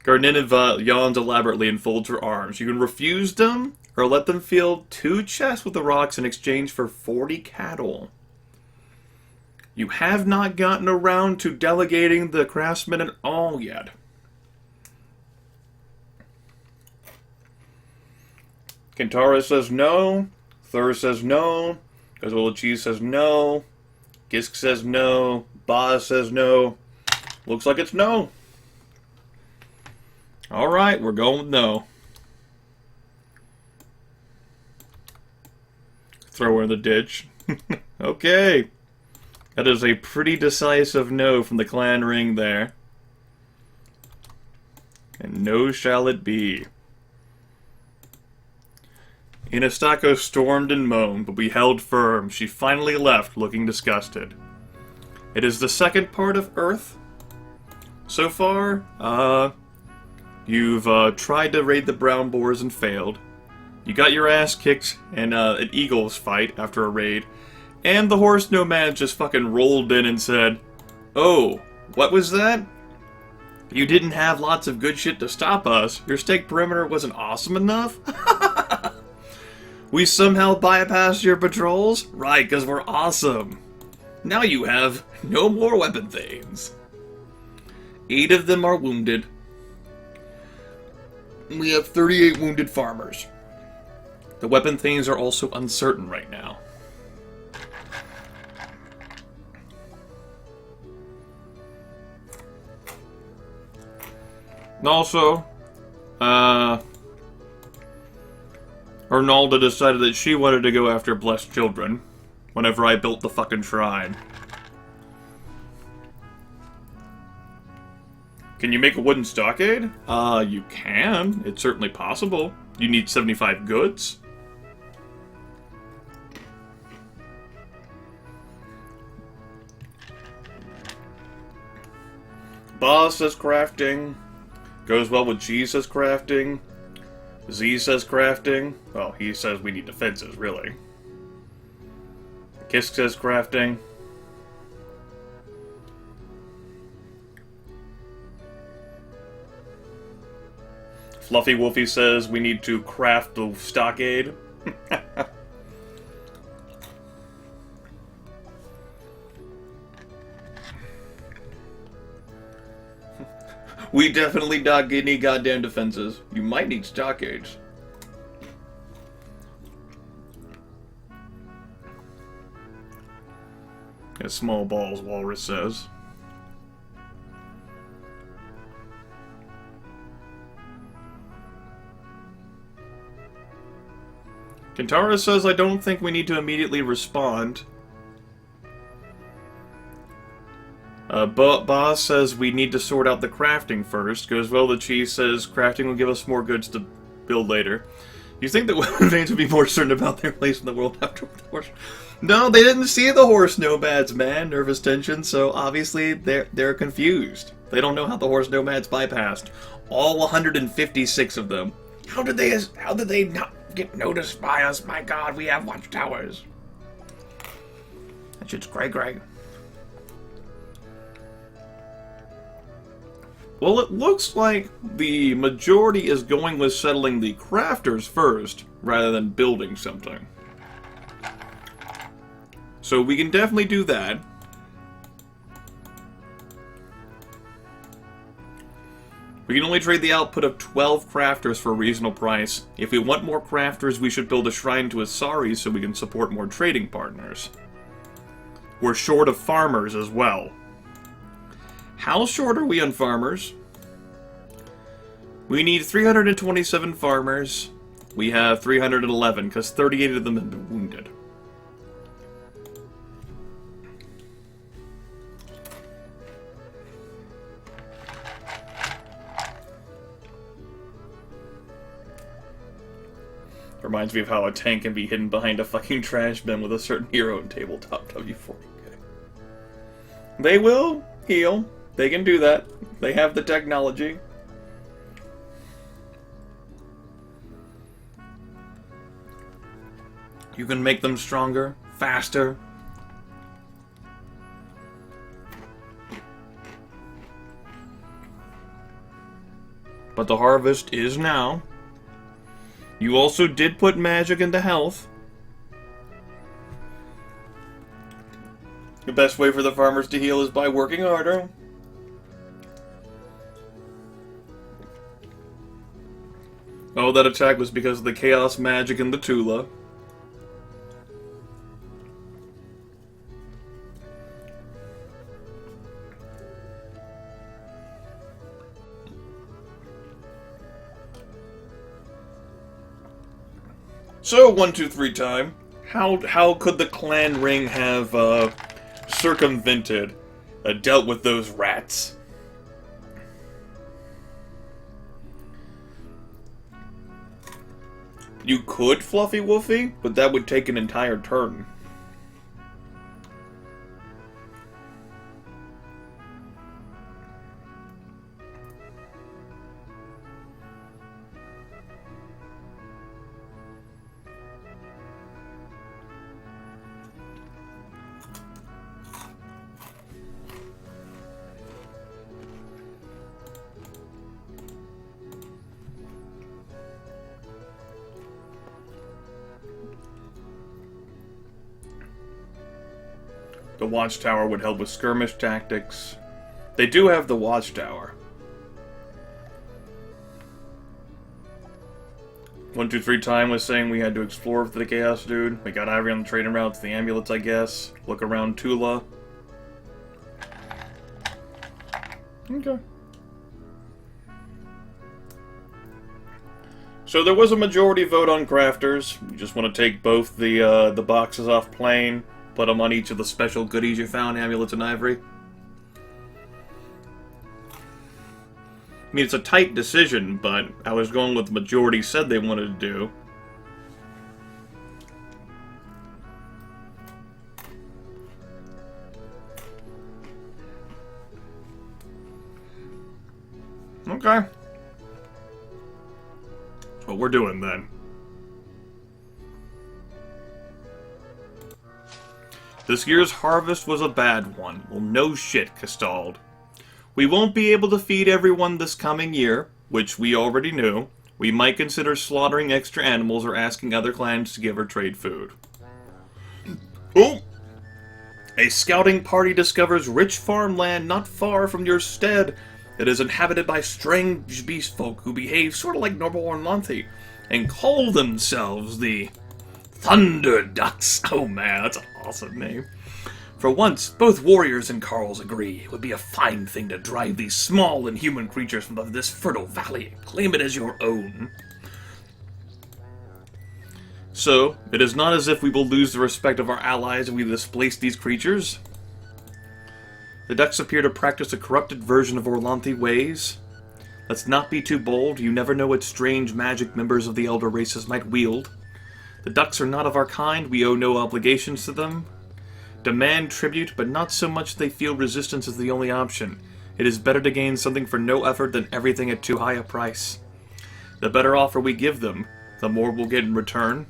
Garnineva yawns elaborately and folds her arms. You can refuse them, or let them fill 2 chests with the rocks in exchange for 40 cattle. You have not gotten around to delegating the craftsmen at all yet. Kintara says no. Thur says no. Gazolachi says no. Gisk says no. Ba says no. Looks like it's no. Alright, we're going with no. Throw her in the ditch. Okay. That is a pretty decisive no from the clan ring there. And no shall it be. Inastako stormed and moaned, but we held firm. She finally left, looking disgusted. It is the second part of Earth. So far, you've tried to raid the brown boars and failed. You got your ass kicked in an eagles fight after a raid. And the horse nomads just fucking rolled in and said, "Oh, what was that? You didn't have lots of good shit to stop us. Your stake perimeter wasn't awesome enough?" We somehow bypassed your patrols? Right, because we're awesome. Now you have no more weapon things. 8 of them are wounded. We have 38 wounded farmers. The weapon things are also uncertain right now. And also, Arnalda decided that she wanted to go after blessed children whenever I built the fucking shrine. Can you make a wooden stockade? You can. It's certainly possible. You need 75 goods. Ba says crafting. Goes well with G says crafting. Z says crafting. Well, he says we need defenses, really. Kisk says crafting. Fluffy Wolfie says we need to craft the stockade. We definitely need goddamn defenses. You might need stockades. Yeah, small balls, Walrus says. Kintara says, I don't think we need to immediately respond. Boss says we need to sort out the crafting first. Goes well, the cheese says crafting will give us more goods to build later. You think that weapon veins would be more certain about their place in the world after the horse? No, they didn't see the horse nomads, man. Nervous tension, so obviously they're confused. They don't know how the horse nomads bypassed. All 156 of them. How did they not get noticed by us? My god, we have watchtowers. That shit's cray-cray. Well, it looks like the majority is going with settling the crafters first, rather than building something. So we can definitely do that. We can only trade the output of 12 crafters for a reasonable price. If we want more crafters, we should build a shrine to Asari so we can support more trading partners. We're short of farmers as well. How short are we on farmers? We need 327 farmers. We have 311, because 38 of them have been wounded. Reminds me of how a tank can be hidden behind a fucking trash bin with a certain hero in tabletop W40K. They will heal. They can do that. They have the technology. You can make them stronger, faster. But the harvest is now. You also did put magic into health. The best way for the farmers to heal is by working harder. Oh, that attack was because of the chaos magic in the Tula. So, 1, 2, 3 time. How could the clan ring have circumvented, dealt with those rats? You could Fluffy Woofy, but that would take an entire turn. The Watchtower would help with skirmish tactics. They do have the Watchtower. 1, 2, 3 time was saying we had to explore for the Chaos Dude. We got Ivory on the trading route to the amulets, I guess. Look around Tula. Okay. So there was a majority vote on crafters. You just want to take both the boxes off plane. Put them on each of the special goodies you found, amulets and ivory. I mean, it's a tight decision, but I was going with the majority said they wanted to do. Okay. That's what we're doing then. This year's harvest was a bad one. Well, no shit, Castald. We won't be able to feed everyone this coming year, which we already knew. We might consider slaughtering extra animals or asking other clans to give or trade food. Oh! A scouting party discovers rich farmland not far from your stead. It is inhabited by strange beast folk who behave sort of like normal Orlanthi and call themselves the Thunder Ducks. Oh man, that's an awesome name. For once, both warriors and Carls agree it would be a fine thing to drive these small and human creatures from this fertile valley and claim it as your own. So, it is not as if we will lose the respect of our allies if we displace these creatures. The Ducks appear to practice a corrupted version of Orlanthi ways. Let's not be too bold. You never know what strange magic members of the elder races might wield. The Ducks are not of our kind. We owe no obligations to them. Demand tribute, but not so much they feel resistance is the only option. It is better to gain something for no effort than everything at too high a price. The better offer we give them, the more we'll get in return.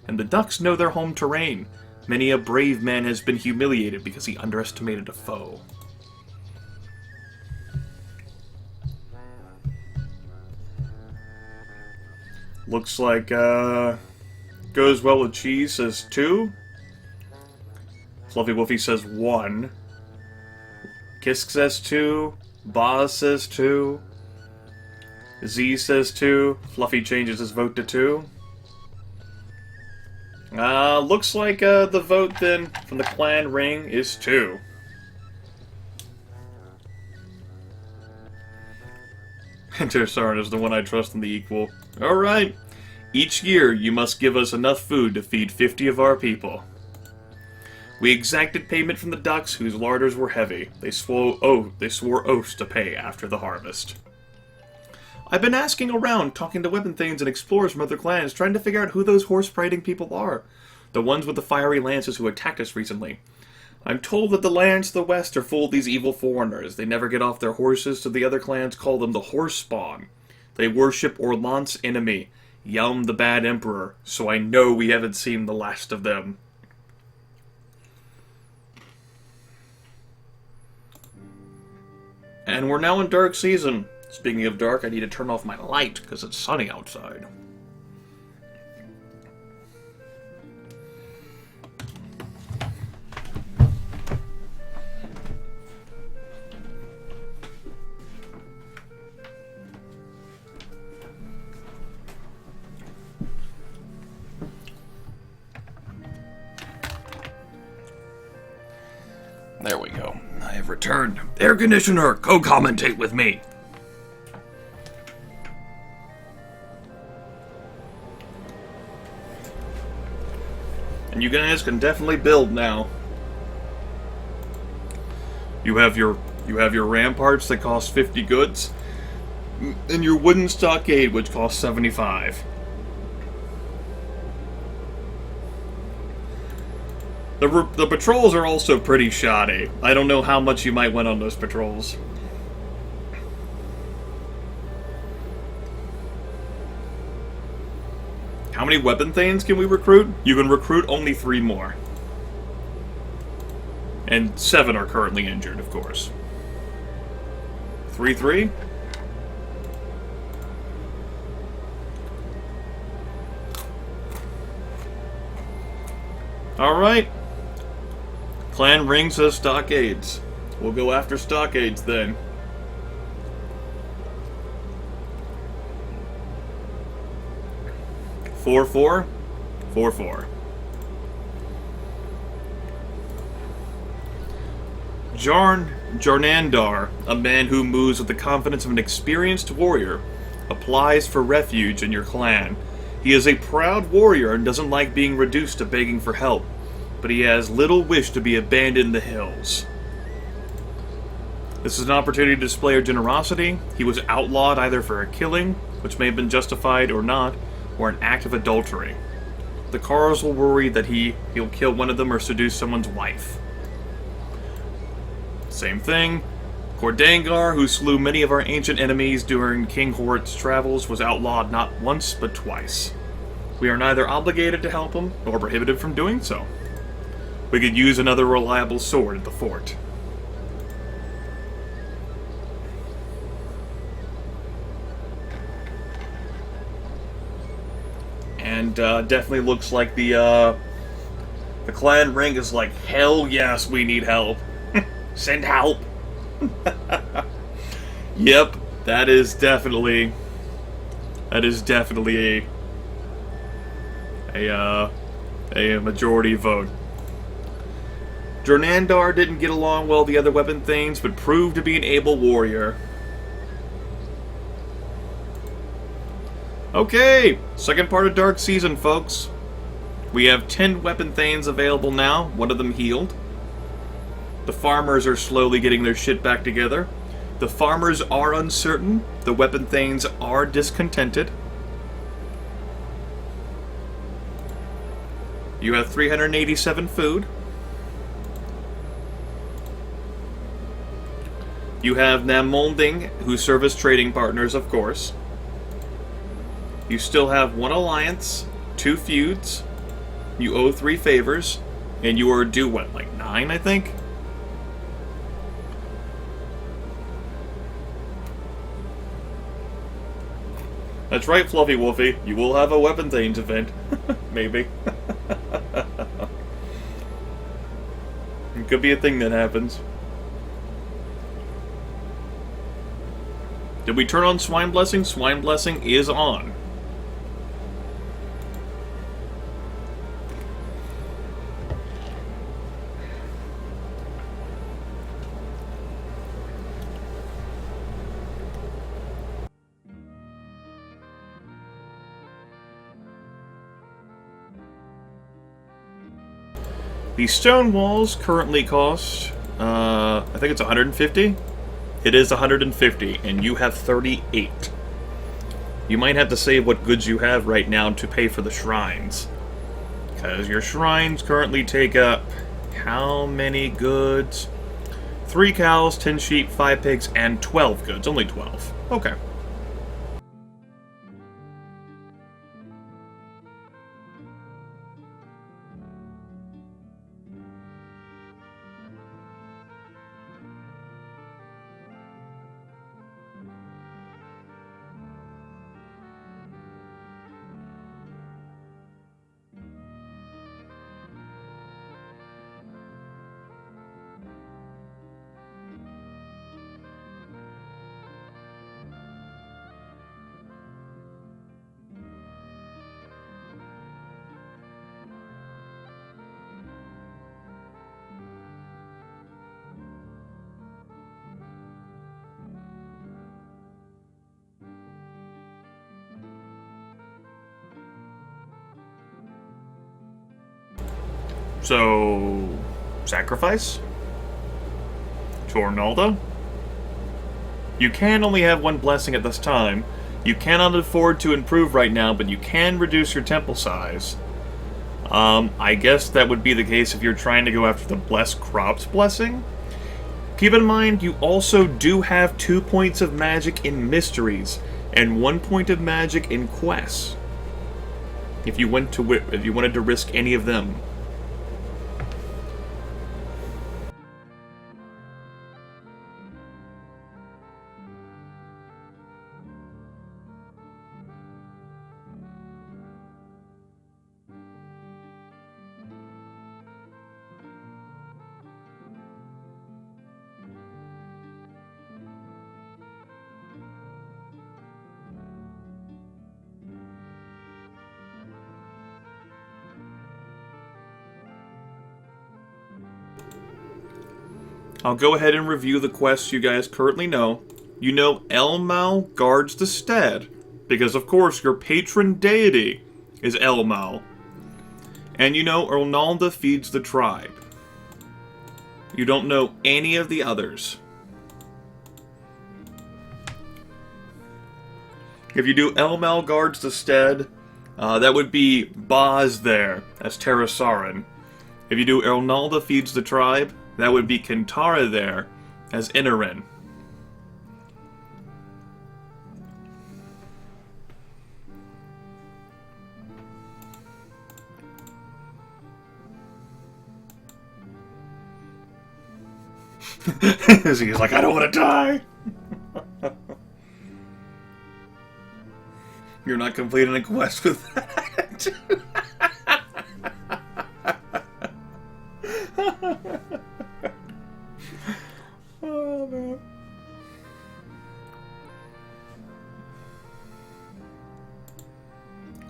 And the Ducks know their home terrain. Many a brave man has been humiliated because he underestimated a foe. Looks like, goes well with cheese, says 2. Fluffy Woofy says 1. Kisk says 2. Boz says 2. Z says 2. Fluffy changes his vote to 2. Looks like the vote then from the clan ring is 2. Intersarn is the one I trust in the equal. Alright. Each year you must give us enough food to feed 50 of our people. We exacted payment from the Ducks, whose larders were heavy. They swore oaths to pay after the harvest. I've been asking around, talking to weapon things and explorers from other clans, trying to figure out who those horse-riding people are. The ones with the fiery lances who attacked us recently. I'm told that the lands to the west are full of these evil foreigners. They never get off their horses, so the other clans call them the horse spawn. They worship Orlant's enemy, Yum the Bad Emperor, so I know we haven't seen the last of them. And we're now in dark season. Speaking of dark, I need to turn off my light because it's sunny outside. There we go. I have returned. Air conditioner, co-commentate with me. And you guys can definitely build now. You have your ramparts that cost 50 goods, and your wooden stockade, which costs 75. The patrols are also pretty shoddy. I don't know how much you might win on those patrols. How many weapon thanes can we recruit? You can recruit only 3 more. And 7 are currently injured, of course. 3-3? Alright. Clan Ring says stockades. We'll go after stockades then. Four, 4. Jarnandar, a man who moves with the confidence of an experienced warrior, applies for refuge in your clan. He is a proud warrior and doesn't like being reduced to begging for help, but he has little wish to be abandoned in the hills. This is an opportunity to display our generosity. He was outlawed either for a killing, which may have been justified or not, or an act of adultery. The Carls will worry that he'll kill one of them or seduce someone's wife. Same thing. Cordangar, who slew many of our ancient enemies during King Hort's travels, was outlawed not once but twice. We are neither obligated to help him, nor prohibited from doing so. We could use another reliable sword at the fort. And definitely looks like the clan ring is like, hell yes, we need help. Send help. Yep, that is definitely a majority vote. Jernandar didn't get along well with the other weapon thanes, but proved to be an able warrior. Okay, second part of Dark Season, folks. We have 10 weapon thanes available now, one of them healed. The farmers are slowly getting their shit back together. The farmers are uncertain. The weapon thanes are discontented. You have 387 food. You have Namolding, who serve as trading partners, of course. You still have 1 alliance, 2 feuds. You owe 3 favors. And you are due, what, like 9, I think? That's right, Fluffy Wolfie. You will have a weapon thanes event. Maybe. It could be a thing that happens. Did we turn on Swine Blessing? Swine Blessing is on. The stone walls currently cost, I think it's 150? It is 150, and you have 38. You might have to save what goods you have right now to pay for the shrines. Because your shrines currently take up how many goods? 3 cows, 10 sheep, 5 pigs, and 12 goods. Only 12. Okay. So, sacrifice? To Arnaldo? You can only have one blessing at this time. You cannot afford to improve right now, but you can reduce your temple size. I guess that would be the case if you're trying to go after the Blessed Crops blessing. Keep in mind, you also do have 2 points of magic in Mysteries, and 1 point of magic in Quests. If you wanted to risk any of them. I'll go ahead and review the quests you guys currently know. You know Elmal guards the stead, because of course your patron deity is Elmal. And you know Arnaldo feeds the tribe. You don't know any of the others. If you do Elmal guards the stead, that would be Boz there as Terrasarin. If you do Arnaldo feeds the tribe, that would be Kintara there as Inarin. He's like, I don't want to die. You're not completing a quest with that. Oh, man.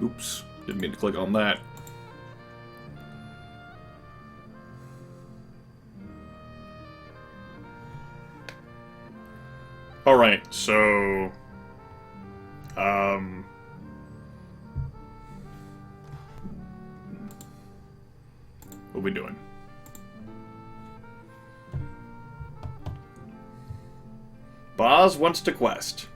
Oops, didn't mean to click on that. Alright, so... what are we doing? Boz wants to quest.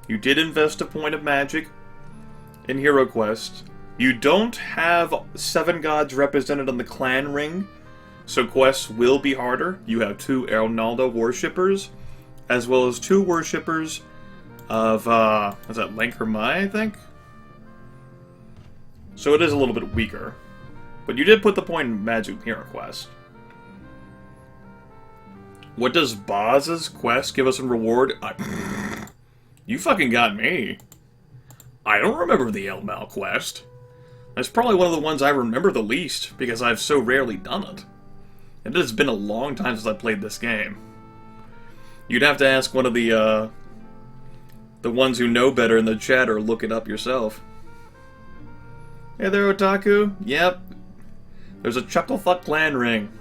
You did invest a point of magic in Hero Quest. You don't have 7 gods represented on the clan ring, so quests will be harder. You have 2 Arnaldo worshippers, as well as 2 worshippers of, is that Lankermai, I think? So it is a little bit weaker. But you did put the point in Magic Hero Quest. What does Boz's quest give us in reward? You fucking got me. I don't remember the Elmal quest. That's probably one of the ones I remember the least, because I've so rarely done it. It has been a long time since I played this game. You'd have to ask one of the ones who know better in the chat, or look it up yourself. Hey there, Otaku. Yep. There's a Chucklefuck clan ring.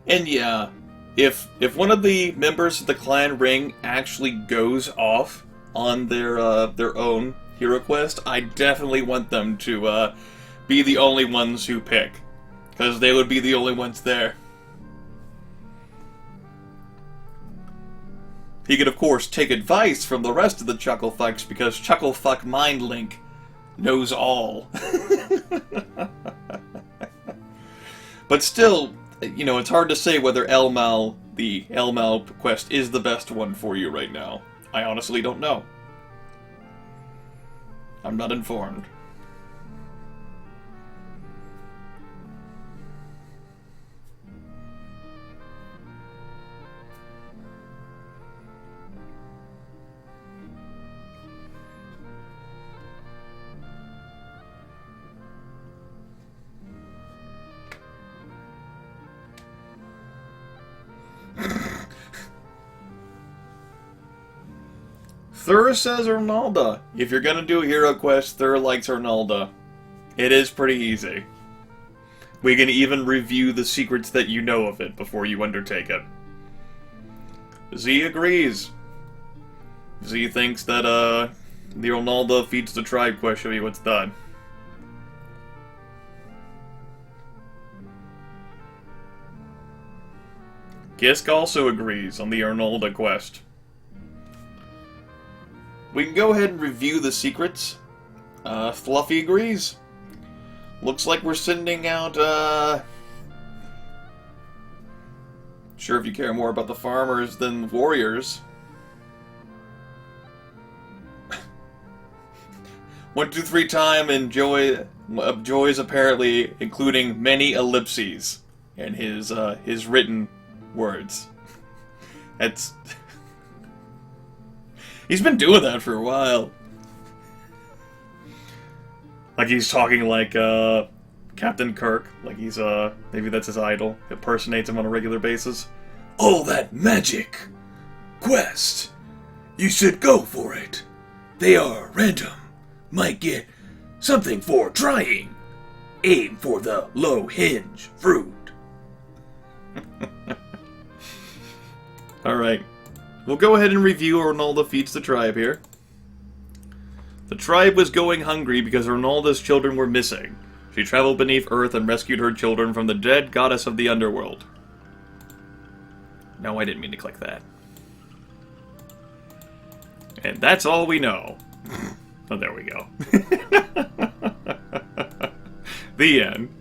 And yeah, if one of the members of the clan ring actually goes off on their own hero quest, I definitely want them to be the only ones who pick, because they would be the only ones there. He could, of course, take advice from the rest of the Chucklefucks, because Chucklefuck Mind Link knows all. But still, you know, it's hard to say whether the Elmal quest is the best one for you right now. I honestly don't know. I'm not informed. Thur says Arnalda. If you're gonna do a hero quest, Thur likes Arnalda. It is pretty easy. We can even review the secrets that you know of it before you undertake it. Z agrees. Z thinks that the Arnalda feeds the tribe quest should be what's done. Gisk also agrees on the Arnalda quest. We can go ahead and review the secrets. Fluffy agrees. Looks like we're sending out, sure if you care more about the farmers than warriors. 1, 2, 3 time and joys apparently including many ellipses in his written words. That's... He's been doing that for a while. Like he's talking like Captain Kirk, like he's maybe that's his idol, impersonates him on a regular basis. All that magic quest, you should go for it. They are random, might get something for trying. Aim for the low hinge fruit. Alright. We'll go ahead and review Arnalda feeds the tribe here. The tribe was going hungry because Arnalda's children were missing. She traveled beneath earth and rescued her children from the dead goddess of the underworld. No, I didn't mean to click that. And that's all we know. Oh, there we go. The end.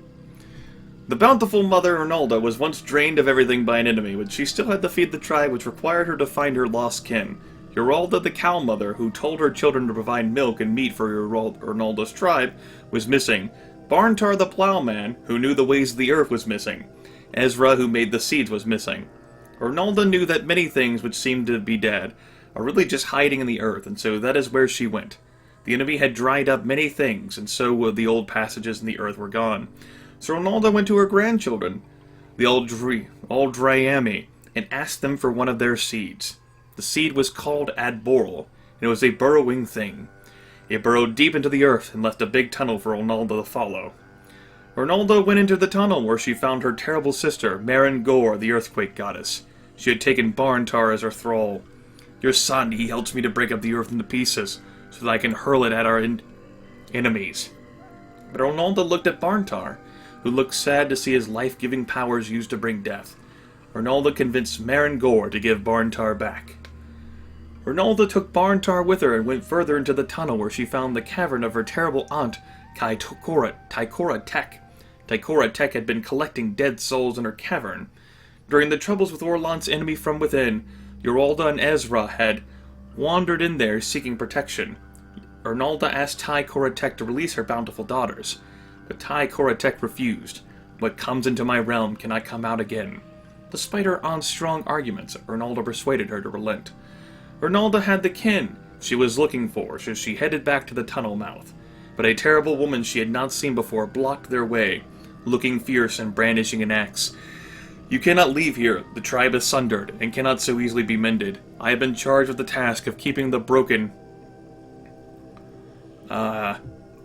The bountiful mother Arnalda was once drained of everything by an enemy, but she still had to feed the tribe, which required her to find her lost kin. Uralda the cow mother, who told her children to provide milk and meat for Arnalda's tribe, was missing. Barntar the plowman, who knew the ways of the earth, was missing. Ezra, who made the seeds, was missing. Arnalda knew that many things which seemed to be dead are really just hiding in the earth, and so that is where she went. The enemy had dried up many things, and so the old passages in the earth were gone. So Arnalda went to her grandchildren, the Aldriami, and asked them for one of their seeds. The seed was called Adboral, and it was a burrowing thing. It burrowed deep into the earth and left a big tunnel for Arnalda to follow. Arnalda went into the tunnel where she found her terrible sister, Marin Gore, the earthquake goddess. She had taken Barntar as her thrall. Your son, he helps me to break up the earth into pieces, so that I can hurl it at our enemies. But Arnalda looked at Barntar, who looked sad to see his life-giving powers used to bring death. Arnalda convinced Marin Gore to give Barntar back. Arnalda took Barntar with her and went further into the tunnel where she found the cavern of her terrible aunt, Taikora Tech. Taikora Tech had been collecting dead souls in her cavern. During the troubles with Orlant's enemy from within, Uralda and Ezra had wandered in there seeking protection. Arnalda asked Taikora Tech to release her bountiful daughters, but Taikora Tech refused. What comes into my realm cannot come out again. Despite her aunt's strong arguments, Arnalda persuaded her to relent. Arnalda had the kin she was looking for, so she headed back to the tunnel mouth. But a terrible woman she had not seen before blocked their way, looking fierce and brandishing an axe. You cannot leave here. The tribe is sundered, and cannot so easily be mended. I have been charged with the task of keeping the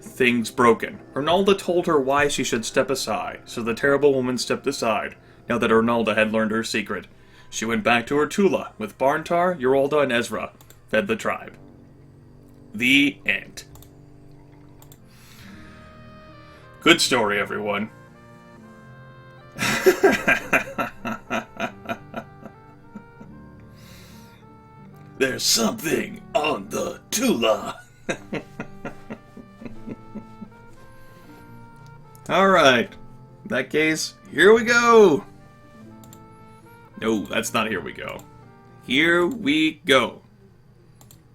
things broken. Arnalda told her why she should step aside, so the terrible woman stepped aside, now that Arnalda had learned her secret. She went back to her Tula with Barntar, Yorolda, and Ezra. Fed the tribe. The end. Good story, everyone. There's something on the Tula. Alright. In that case, here we go. No, that's not here we go. Here we go.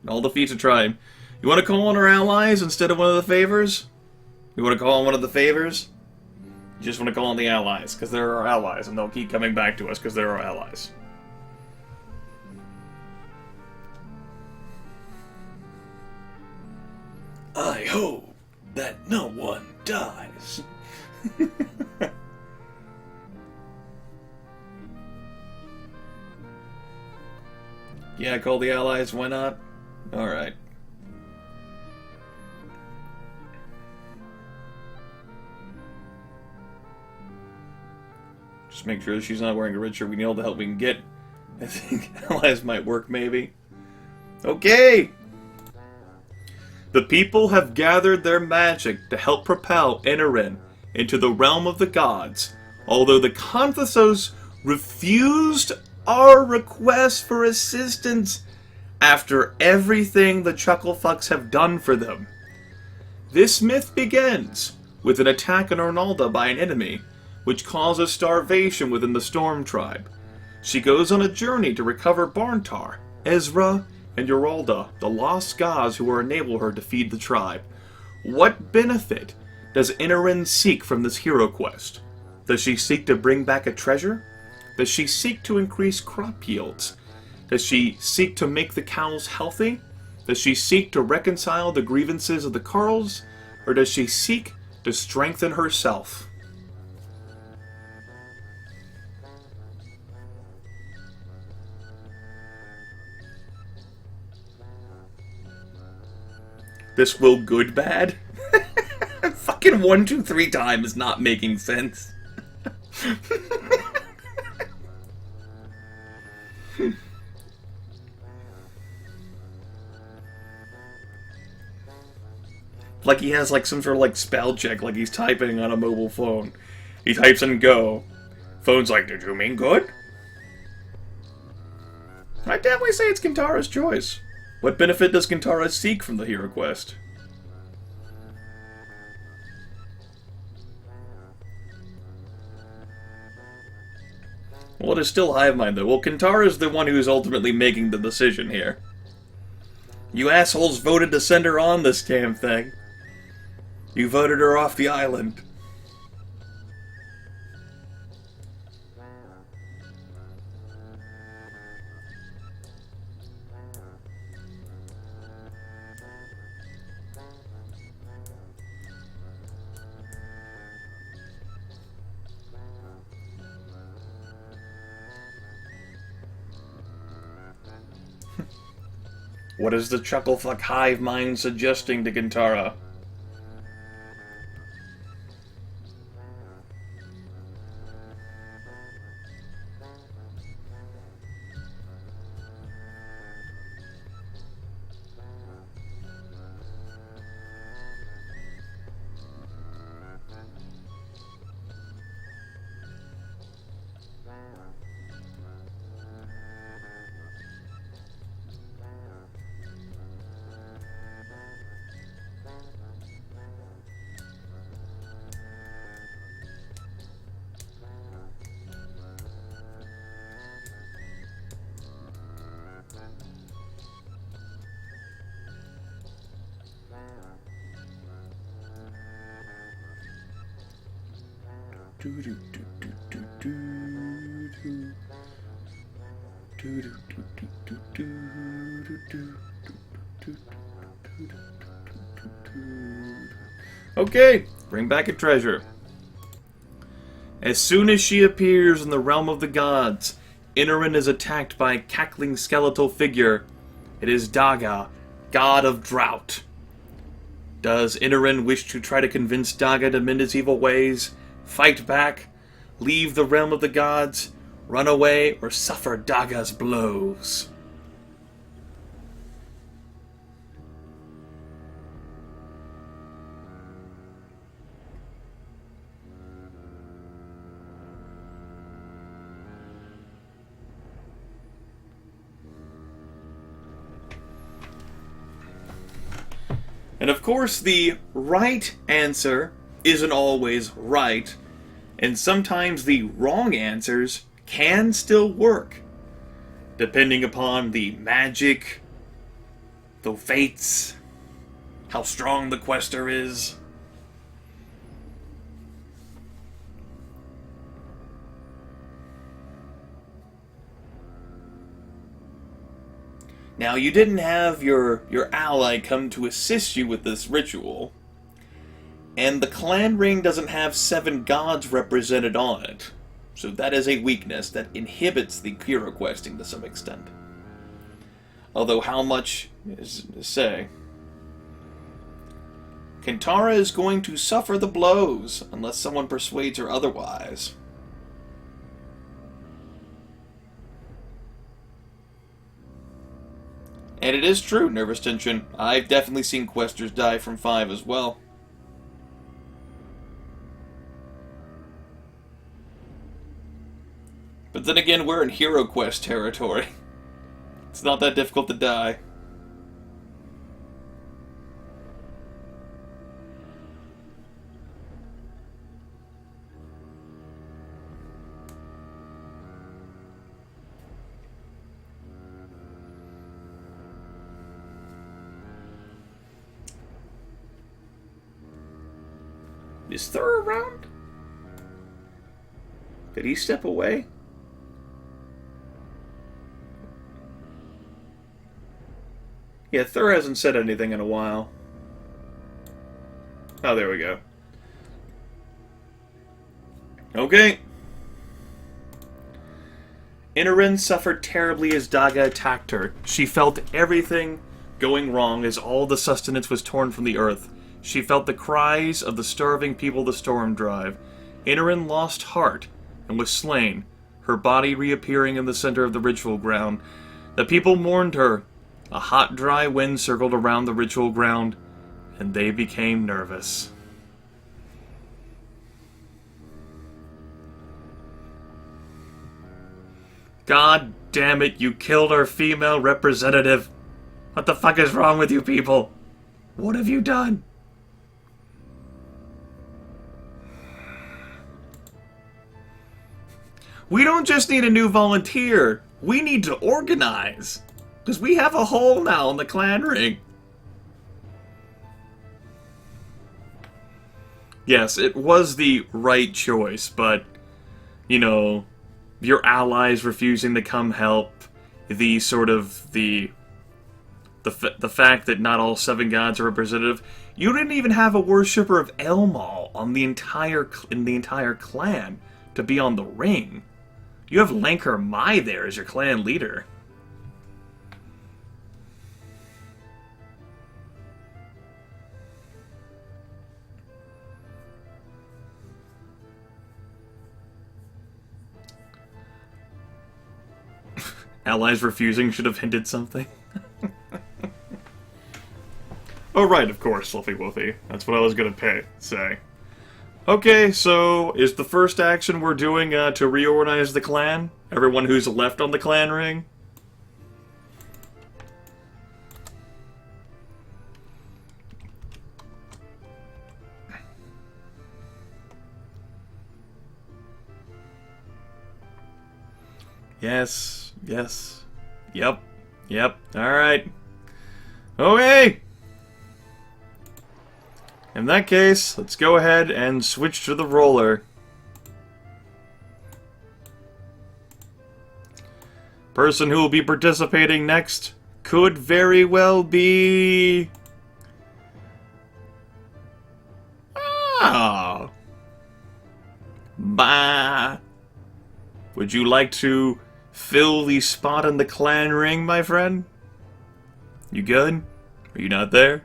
All defeats a tribe. You want to call on our allies instead of one of the favors? You want to call on one of the favors? You just want to call on the allies, because they're our allies, and they'll keep coming back to us because they're our allies. I hope that no one dies. Yeah, call the allies, why not? Alright. Just make sure that she's not wearing a red shirt. We need all the help we can get. I think allies might work, maybe. Okay! The people have gathered their magic to help propel Inarin into the realm of the gods, although the Contemplated refused our request for assistance after everything the Chucklefucks have done for them. This myth begins with an attack on Arnalda by an enemy, which causes starvation within the Storm Tribe. She goes on a journey to recover Barntar, Ezra, and Yorolda, the lost gods who will enable her to feed the tribe. What benefit does Inarin seek from this hero quest? Does she seek to bring back a treasure? Does she seek to increase crop yields? Does she seek to make the cows healthy? Does she seek to reconcile the grievances of the Carls? Or does she seek to strengthen herself? This will good bad? Fucking 1, 2, 3 time is not making sense. Like he has like some sort of like spell check, like he's typing on a mobile phone. He types in go. Phone's like, did you mean good? I'd definitely say it's Kintara's choice. What benefit does Kintara seek from the hero quest? Well, it is still Hive Mind, though. Well, Kintara is the one who is ultimately making the decision here. You assholes voted to send her on this damn thing. You voted her off the island. What is the Chucklefuck hive mind suggesting to Kintara? Okay, bring back a treasure. As soon as she appears in the realm of the gods, Inarin is attacked by a cackling skeletal figure. It is Daga, god of drought. Does Inarin wish to try to convince Daga to mend his evil ways, fight back, leave the realm of the gods, Run away or suffer Daga's blows. And of course, the right answer isn't always right, and sometimes the wrong answers can still work, depending upon the magic, the fates, how strong the quester is. Now, you didn't have your ally come to assist you with this ritual, and the clan ring doesn't have 7 gods represented on it, so that is a weakness that inhibits the hero questing to some extent. Although how much is to say. Kentara is going to suffer the blows, unless someone persuades her otherwise. And it is true, nervous tension. I've definitely seen questers die from 5 as well. But then again, we're in Hero Quest territory. It's not that difficult to die. Is Thur around? Did he step away? Yeah, Thur hasn't said anything in a while. Oh, there we go. Okay. Inarin suffered terribly as Daga attacked her. She felt everything going wrong as all the sustenance was torn from the earth. She felt the cries of the starving people of the storm drive. Inarin lost heart and was slain, her body reappearing in the center of the ritual ground. The people mourned her. A hot, dry wind circled around the ritual ground, and they became nervous. God damn it, you killed our female representative. What the fuck is wrong with you people? What have you done? We don't just need a new volunteer. We need to organize. Because we have a hole now in the clan ring. Yes, it was the right choice, but, you know, your allies refusing to come help, the sort of, the fact that not all 7 gods are representative. You didn't even have a worshipper of Elmal on the entire clan to be on the ring. You have Lankar Mai there as your clan leader. Allies refusing should have hinted something. Oh right, of course, Fluffy Woofy. That's what I was gonna say. Okay, so is the first action we're doing to reorganize the clan? Everyone who's left on the clan ring? Yes, yes, yep, alright. Okay! In that case, let's go ahead and switch to the roller. Person who will be participating next could very well be... Ah! Bah! Would you like to fill the spot in the clan ring, my friend? You good? Are you not there?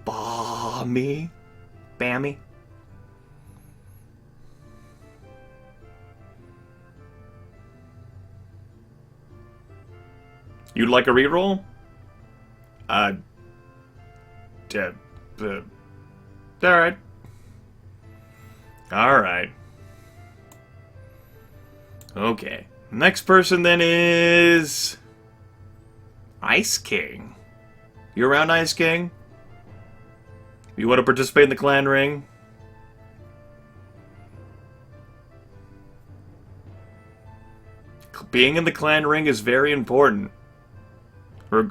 Bah, me? Bammy? You'd like a reroll? Alright. Alright. Okay. Next person then is... Ice King. You around, Ice King? You want to participate in the clan ring? Being in the clan ring is very important.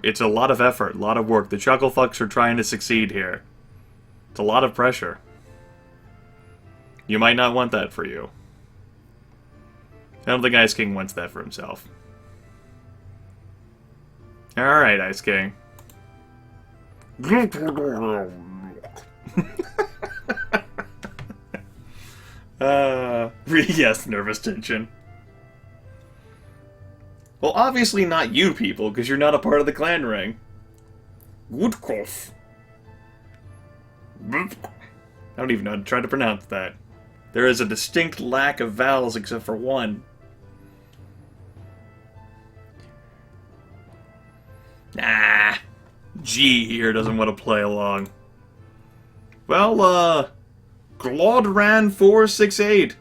It's a lot of effort, a lot of work. The Chucklefucks are trying to succeed here. It's a lot of pressure. You might not want that for you. I don't think Ice King wants that for himself. Alright, Ice King. Yes, nervous tension. Well, obviously not you people, because you're not a part of the clan ring. Woodcough. I don't even know how to try to pronounce that. There is a distinct lack of vowels except for one. Nah. G here doesn't want to play along. Well, Clauderan468.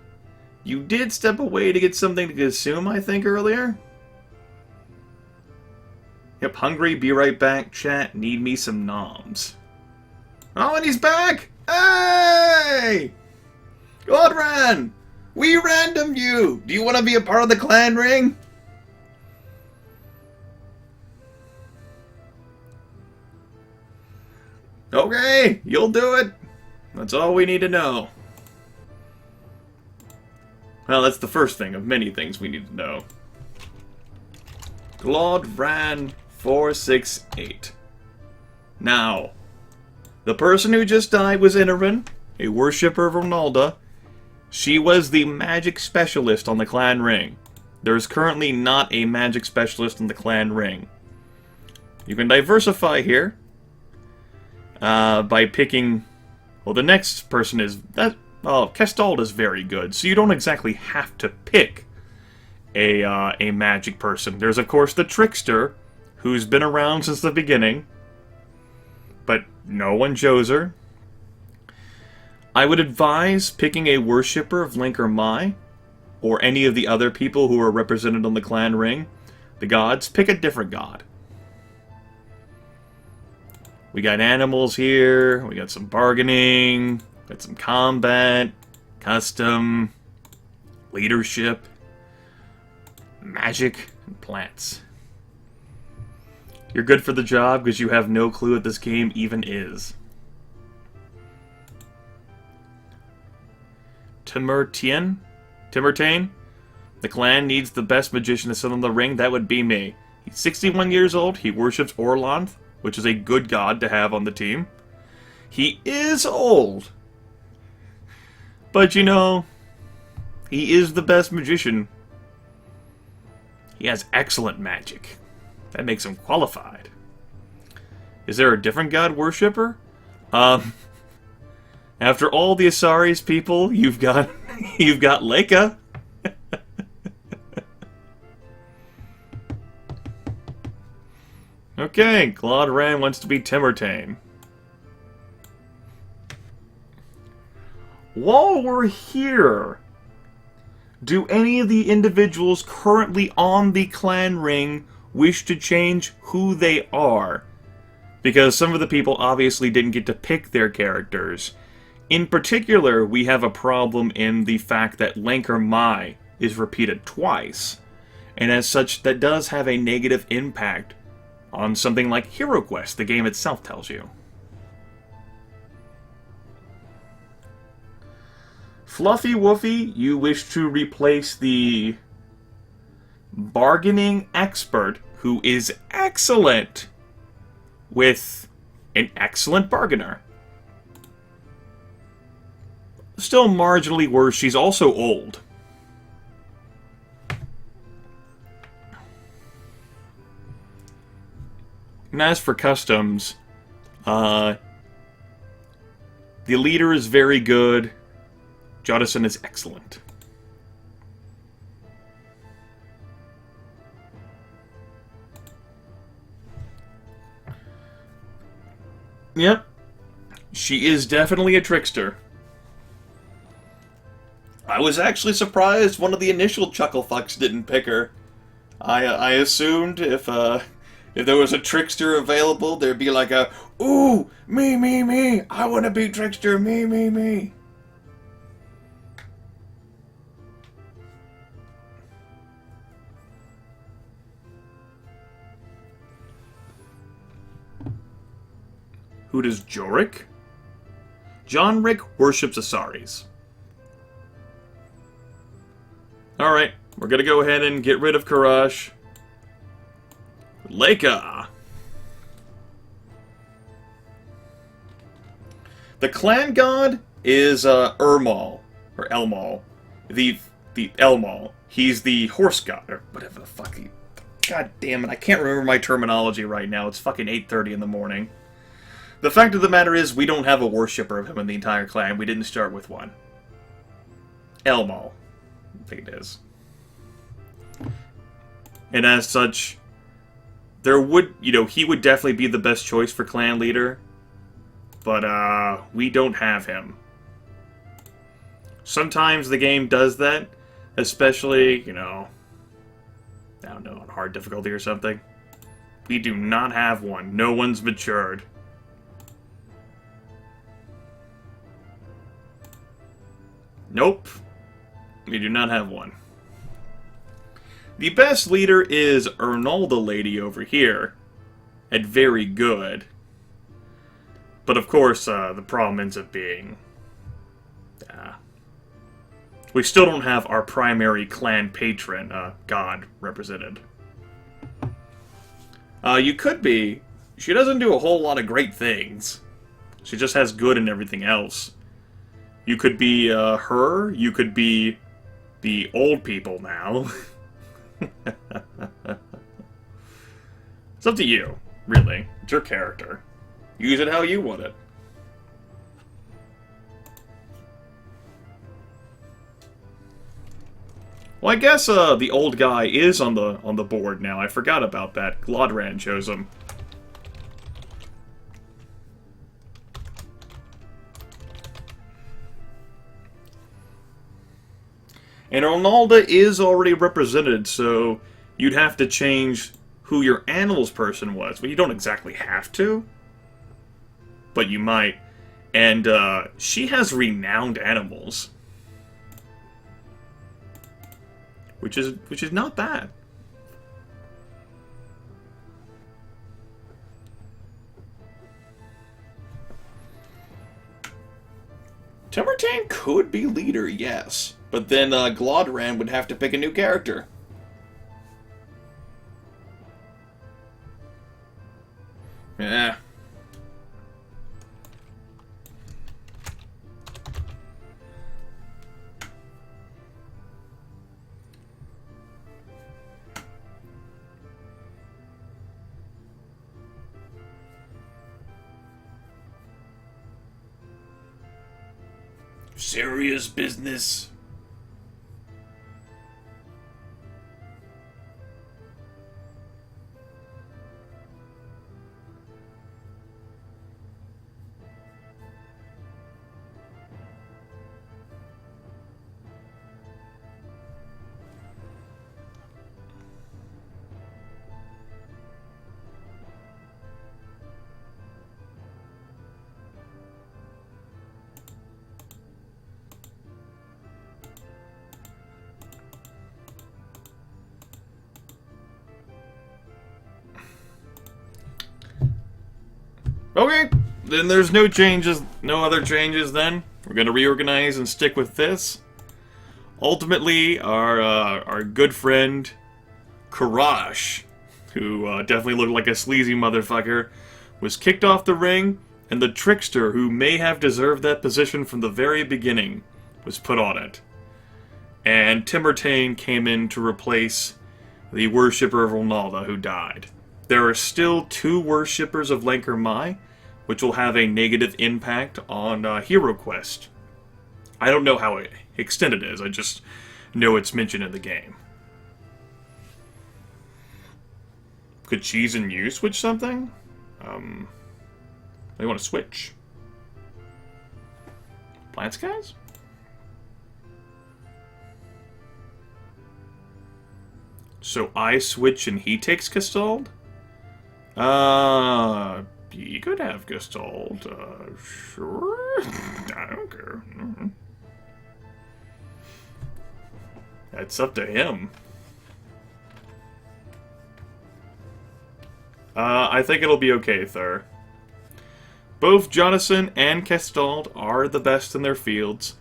You did step away to get something to consume, I think, earlier? Yep, hungry, be right back, chat, need me some noms. Oh, and he's back! Hey! Clauderan! We random you! Do you want to be a part of the clan ring? Okay, you'll do it. That's all we need to know. Well, that's the first thing of many things we need to know. Clauderan468. Now, the person who just died was Inarin, a worshipper of Ronalda. She was the magic specialist on the clan ring. There is currently not a magic specialist on the clan ring. You can diversify here by picking... Well, the next person is... Kestald is very good, so you don't exactly have to pick a magic person. There's, of course, the Trickster, who's been around since the beginning, but no one chose her. I would advise picking a worshipper of Link or Mai, or any of the other people who are represented on the clan ring. The gods, pick a different god. We got animals here, we got some bargaining, got some combat, custom, leadership, magic, and plants. You're good for the job because you have no clue what this game even is. Timurtain? The clan needs the best magician to sit on the ring. That would be me. He's 61 years old. He worships Orlanth, which is a good god to have on the team. He is old. But, you know, he is the best magician. He has excellent magic. That makes him qualified. Is there a different god worshipper? After all the Asari's people, you've got Leica. Okay, Clauderan wants to be Timurtain. While we're here, do any of the individuals currently on the clan ring wish to change who they are? Because some of the people obviously didn't get to pick their characters. In particular, we have a problem in the fact that Link or Mai is repeated twice. And as such, that does have a negative impact on something like Hero Quest, the game itself tells you. Fluffy Woofy, you wish to replace the bargaining expert, who is excellent, with an excellent bargainer. Still marginally worse, she's also old. And as for customs, the leader is very good. Jodison is excellent. Yep. She is definitely a trickster. I was actually surprised one of the initial Chucklefucks didn't pick her. I assumed if there was a trickster available, there'd be like a, ooh, me, I want to be trickster, me. Who does Jorik? John Rick worships Asaris. Alright, we're gonna go ahead and get rid of Karash. Leica! The clan god is Ermal, or Elmal. The Elmal. He's the horse god, or whatever the fuck he... God damn it, I can't remember my terminology right now. It's fucking 8:30 in the morning. The fact of the matter is, we don't have a worshipper of him in the entire clan. We didn't start with one. Elmal. I think it is. And as such, there would, he would definitely be the best choice for clan leader. But, we don't have him. Sometimes the game does that, especially, I don't know, on hard difficulty or something. We do not have one. No one's matured. Nope. We do not have one. The best leader is Ernalda lady over here. At very good. But of course, the problem ends up being... we still don't have our primary clan patron, god, represented. You could be. She doesn't do a whole lot of great things. She just has good in everything else. You could be her, you could be the old people now. It's up to you, really. It's your character. Use it how you want it. Well, I guess the old guy is on the board now. I forgot about that. Glodran chose him. And Ronaldo is already represented, so you'd have to change who your animals person was. Well, you don't exactly have to, but you might. And she has renowned animals, which is not bad. Timbertane could be leader, yes. But then Glodran would have to pick a new character. Yeah. Serious business. Okay, then there's no changes, no other changes then. We're going to reorganize and stick with this. Ultimately, our good friend, Karash, who definitely looked like a sleazy motherfucker, was kicked off the ring, and the trickster, who may have deserved that position from the very beginning, was put on it. And Timbertane came in to replace the worshipper of Ronaldo, who died. There are still 2 worshippers of Lanker Mai, which will have a negative impact on Hero Quest. I don't know how extended it is, I just know it's mentioned in the game. Could Cheese and You switch something? They want to switch. Plants, guys? So I switch and he takes Gestalt? He could have Gestalt. Sure. I don't care. It's up to him. I think it'll be okay, Thur. Both Jonathan and Gestalt are the best in their fields.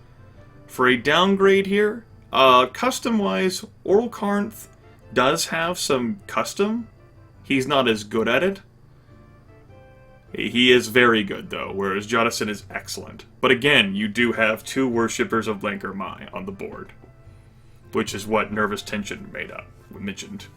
For a downgrade here, custom-wise, Oral Karnth does have some custom. He's not as good at it. He is very good, though, whereas Jonathan is excellent. But again, you do have 2 worshippers of Blanker Mai on the board, which is what Nervous Tension mentioned.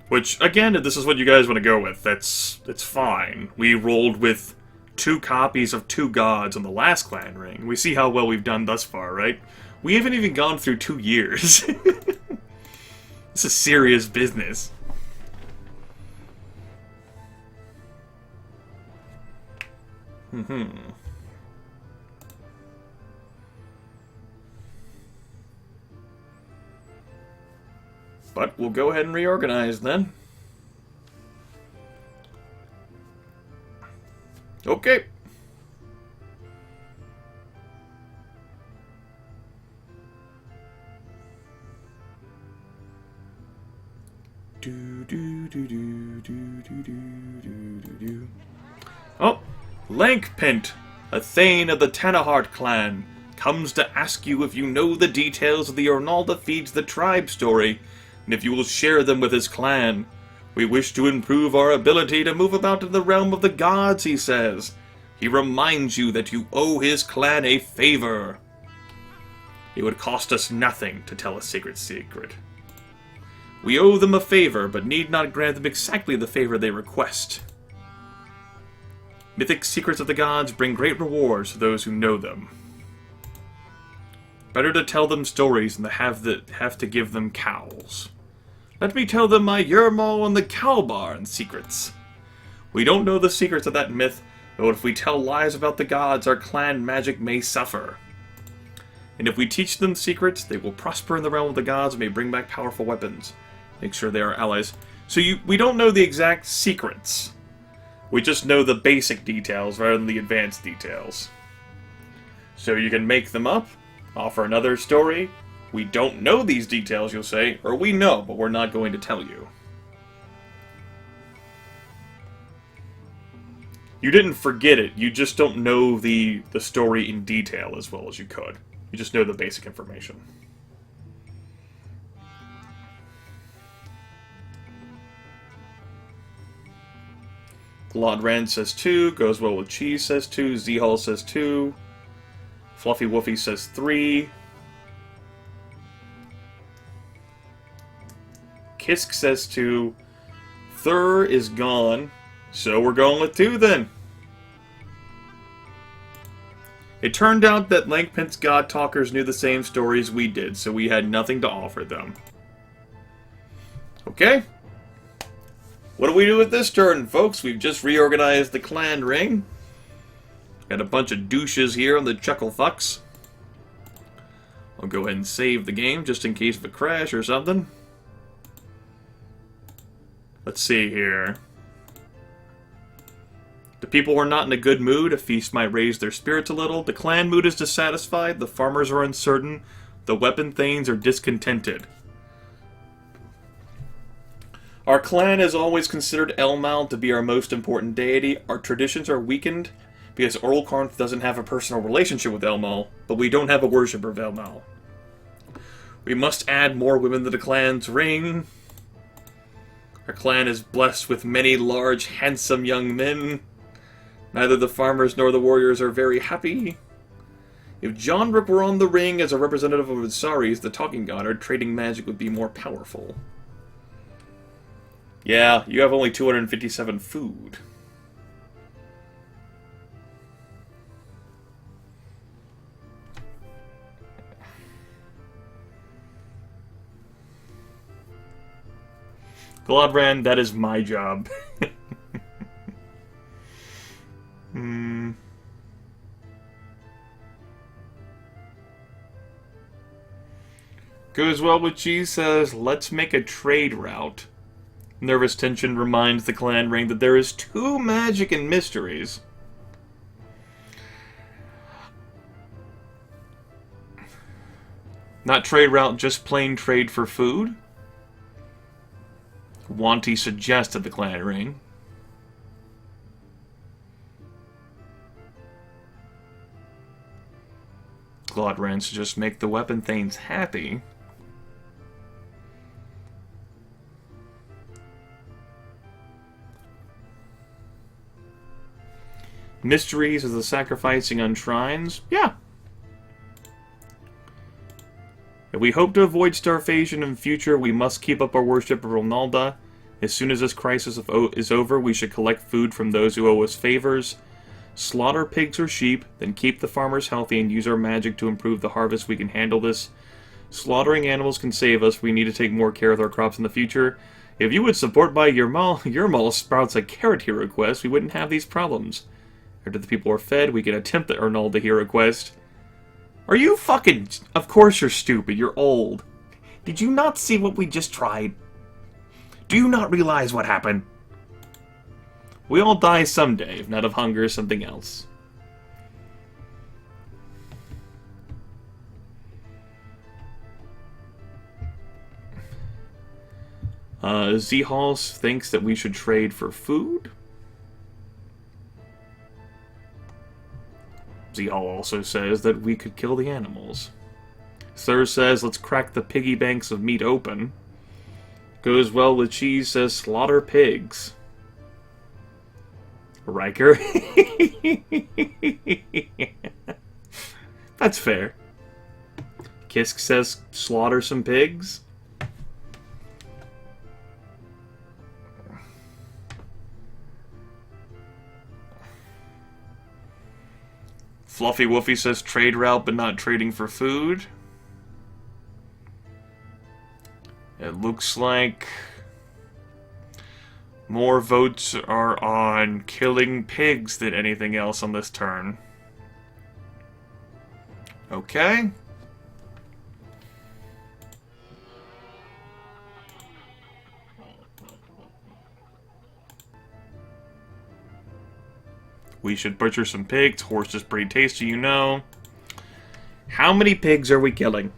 Which, again, if this is what you guys want to go with, that's fine. We rolled with 2 copies of 2 gods on the last clan ring. We see how well we've done thus far, right? We haven't even gone through 2 years. This is serious business. But we'll go ahead and reorganize then. Okay. Oh, Lankpint, a Thane of the Tanahart clan, comes to ask you if you know the details of the Ornalda Feeds the Tribe story, and if you will share them with his clan. We wish to improve our ability to move about in the realm of the gods, he says. He reminds you that you owe his clan a favor. It would cost us nothing to tell a sacred secret. We owe them a favor, but need not grant them exactly the favor they request. Mythic secrets of the gods bring great rewards to those who know them. Better to tell them stories than to have to give them cows. Let me tell them my Yermal and the Cow Barn secrets. We don't know the secrets of that myth, but if we tell lies about the gods, our clan magic may suffer. And if we teach them secrets, they will prosper in the realm of the gods and may bring back powerful weapons. Make sure they are allies. So we don't know the exact secrets. We just know the basic details rather than the advanced details. So you can make them up, offer another story. We don't know these details, you'll say, or we know, but we're not going to tell you. You didn't forget it, you just don't know the story in detail as well as you could. You just know the basic information. Lodran says 2, goes well with cheese says 2, Z-Hull says 2, Fluffy Woofy says 3, Kisk says 2, Thur is gone, so we're going with 2 then. It turned out that Lankpint's God Talkers knew the same stories we did, so we had nothing to offer them. Okay? What do we do with this turn, folks? We've just reorganized the clan ring. Got a bunch of douches here on the Chucklefucks. I'll go ahead and save the game just in case of a crash or something. Let's see here. The people are not in a good mood. A feast might raise their spirits a little. The clan mood is dissatisfied. The farmers are uncertain. The weapon thanes are discontented. Our clan has always considered Elmal to be our most important deity. Our traditions are weakened because Oral Karnth doesn't have a personal relationship with Elmal, but we don't have a worshipper of Elmal. We must add more women to the clan's ring. Our clan is blessed with many large, handsome young men. Neither the farmers nor the warriors are very happy. If John Rip were on the ring as a representative of Visaris, the talking god, our trading magic would be more powerful. Yeah, you have only 257 food. Glodran, that is my job. Goes well with cheese says, let's make a trade route. Nervous tension reminds the clan ring that there is too magic and mysteries. Not trade route, just plain trade for food? Wanty suggested the clan ring. Glodran suggests make the weapon thanes happy. Mysteries of the sacrificing on shrines? Yeah. If we hope to avoid starvation in future, we must keep up our worship of Ronalda. As soon as this crisis is over, we should collect food from those who owe us favors, slaughter pigs or sheep, then keep the farmers healthy and use our magic to improve the harvest. We can handle this. Slaughtering animals can save us. We need to take more care of our crops in the future. If you would support by Yermal sprouts a carrot hero quest, we wouldn't have these problems. After the people are fed, we can attempt the Ronalda hero quest. Are you fucking... Of course you're stupid. You're old. Did you not see what we just tried? Do you not realize what happened? We all die someday, if not of hunger, something else. Z-Halls thinks that we should trade for food. Z-Hall also says that we could kill the animals. Thur says, let's crack the piggy banks of meat open. Goes well with cheese says, slaughter pigs. Riker. That's fair. Kisk says, slaughter some pigs. Fluffy Woofy says trade route, but not trading for food. It looks like more votes are on killing pigs than anything else on this turn. Okay. We should butcher some pigs. Horse is pretty tasty, you know. How many pigs are we killing?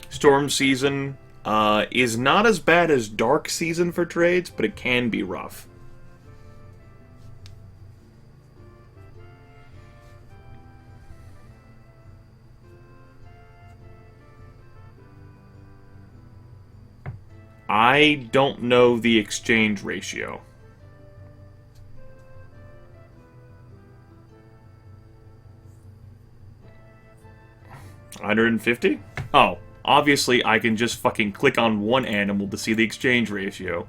Storm season is not as bad as dark season for trades, but it can be rough. I don't know the exchange ratio. $150? Oh, obviously I can just fucking click on one animal to see the exchange ratio.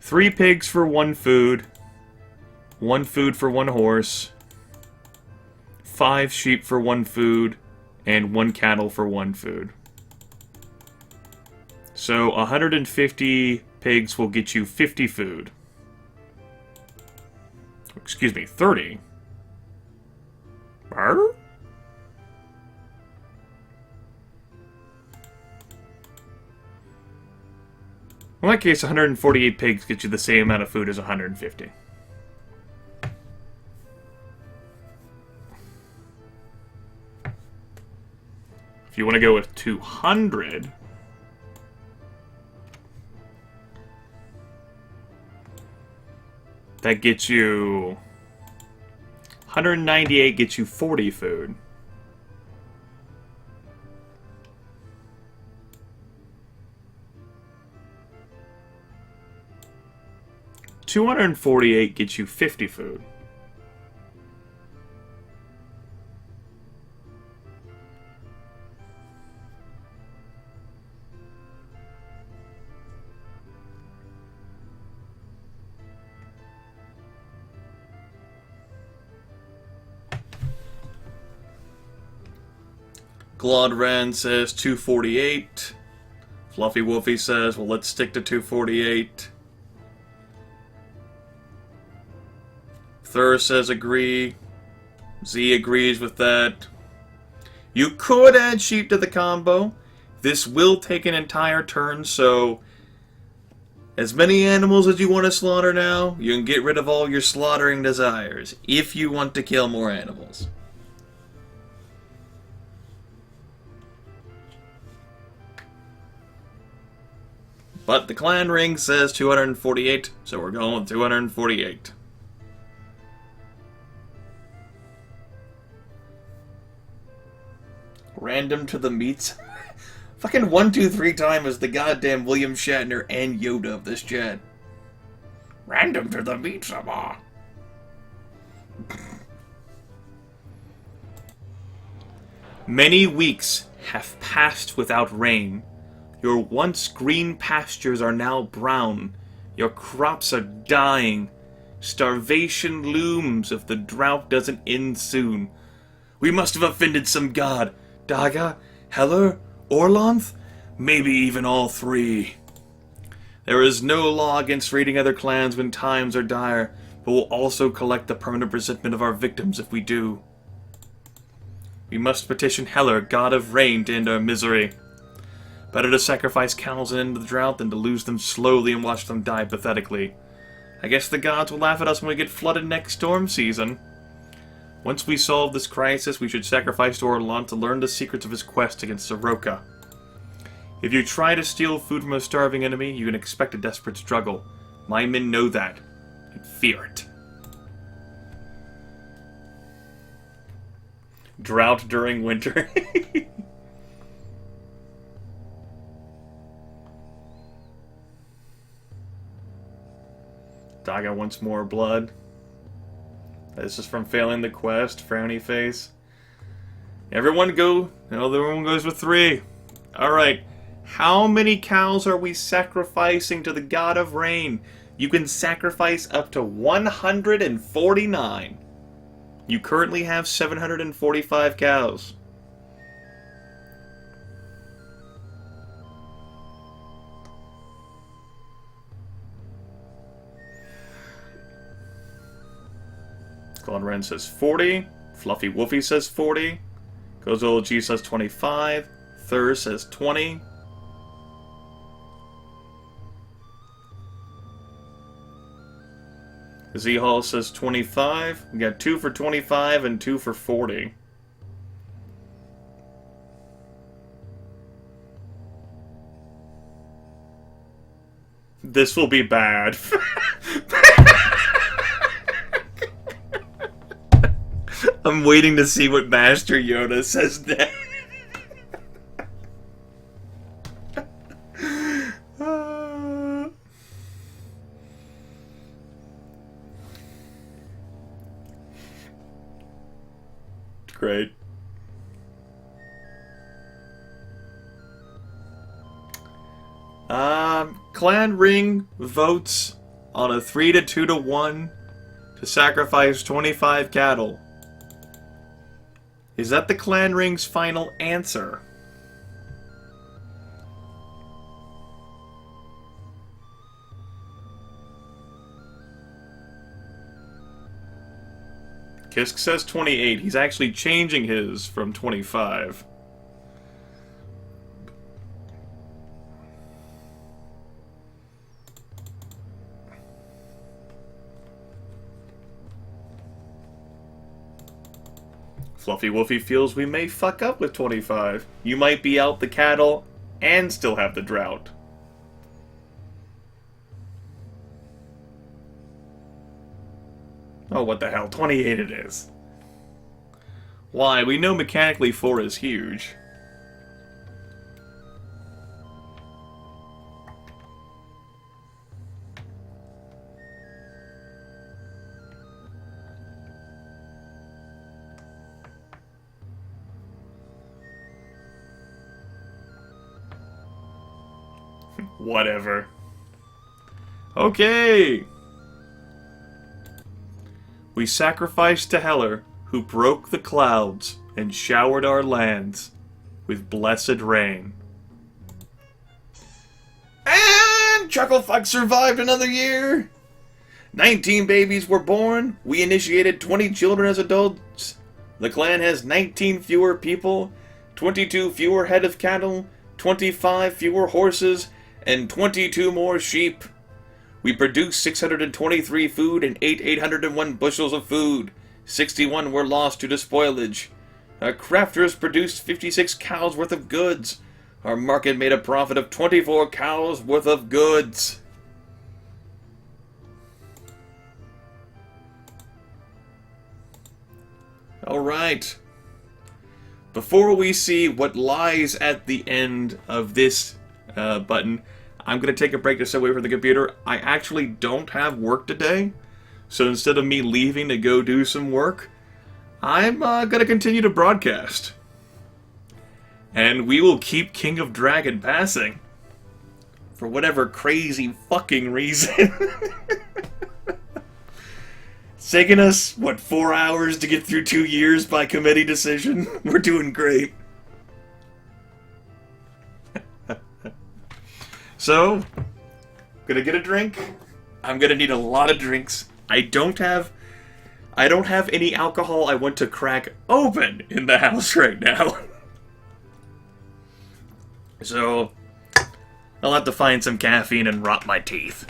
3 pigs for 1 food. 1 food for 1 horse. 5 sheep for 1 food. And 1 cattle for 1 food. So 150 pigs will get you 50 food. Excuse me, 30. Arr? In that case, 148 pigs get you the same amount of food as 150. If you want to go with 200... that gets you... 198 gets you 40 food. $248 gets you 50 food. Glodran says 248. Fluffy Wolfie says, well, let's stick to 248. Thur says agree. Z agrees with that. You could add sheep to the combo. This will take an entire turn, so as many animals as you want to slaughter now, you can get rid of all your slaughtering desires, if you want to kill more animals. But the clan ring says 248, so we're going with 248. Random to the meats. Fucking 1, 2, 3 time is the goddamn William Shatner and Yoda of this chat. Random to the meat, sama. Many weeks have passed without rain. Your once green pastures are now brown. Your crops are dying. Starvation looms if the drought doesn't end soon. We must have offended some god. Daga? Heller? Orlanth? Maybe even all three. There is no law against raiding other clans when times are dire, but we'll also collect the permanent resentment of our victims if we do. We must petition Heller, god of rain, to end our misery. Better to sacrifice cows and end the drought than to lose them slowly and watch them die pathetically. I guess the gods will laugh at us when we get flooded next storm season. Once we solve this crisis, we should sacrifice to Orlanth to learn the secrets of his quest against Soroka. If you try to steal food from a starving enemy, you can expect a desperate struggle. My men know that, and fear it. Drought during winter. Daga wants more blood. This is from failing the quest. Frowny face. Everyone go. No, everyone goes with 3. Alright. How many cows are we sacrificing to the god of rain? You can sacrifice up to 149. You currently have 745 cows. Glodran says 40. Fluffy Wolfie says 40. Gozol G says 25. Thur says 20. Z-Hall says 25. We got 2 for 25 and 2 for 40. This will be bad. I'm waiting to see what Master Yoda says next. Great. Clan Ring votes on a 3 to 2 to 1 to sacrifice 25 cattle. Is that the Clan Ring's final answer? Kisk says 28. He's actually changing his from 25. Fluffy Wolfie feels we may fuck up with 25. You might be out the cattle and still have the drought. Oh, what the hell. 28 it is. Why? We know mechanically 4 is huge. Whatever. Okay! We sacrificed to Heller, who broke the clouds and showered our lands. with blessed rain. And Chucklefucks survived another year! 19 babies were born. We initiated 20 children as adults. The clan has 19 fewer people, 22 fewer head of cattle, 25 fewer horses, and 22 more sheep. We produced 623 food and ate 801 bushels of food. 61 were lost due to spoilage. Our crafters produced 56 cows worth of goods. Our market made a profit of 24 cows worth of goods. Alright. Before we see what lies at the end of this button, I'm going to take a break to step away from the computer. I actually don't have work today, so instead of me leaving to go do some work, I'm going to continue to broadcast. And we will keep King of Dragon passing. For whatever crazy fucking reason. It's taken us, what, 4 hours to get through 2 years by committee decision? We're doing great. So, gonna get a drink. I'm gonna need a lot of drinks. I don't have any alcohol I want to crack open in the house right now. So, I'll have to find some caffeine and rot my teeth.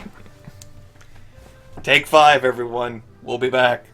Take 5, everyone. We'll be back.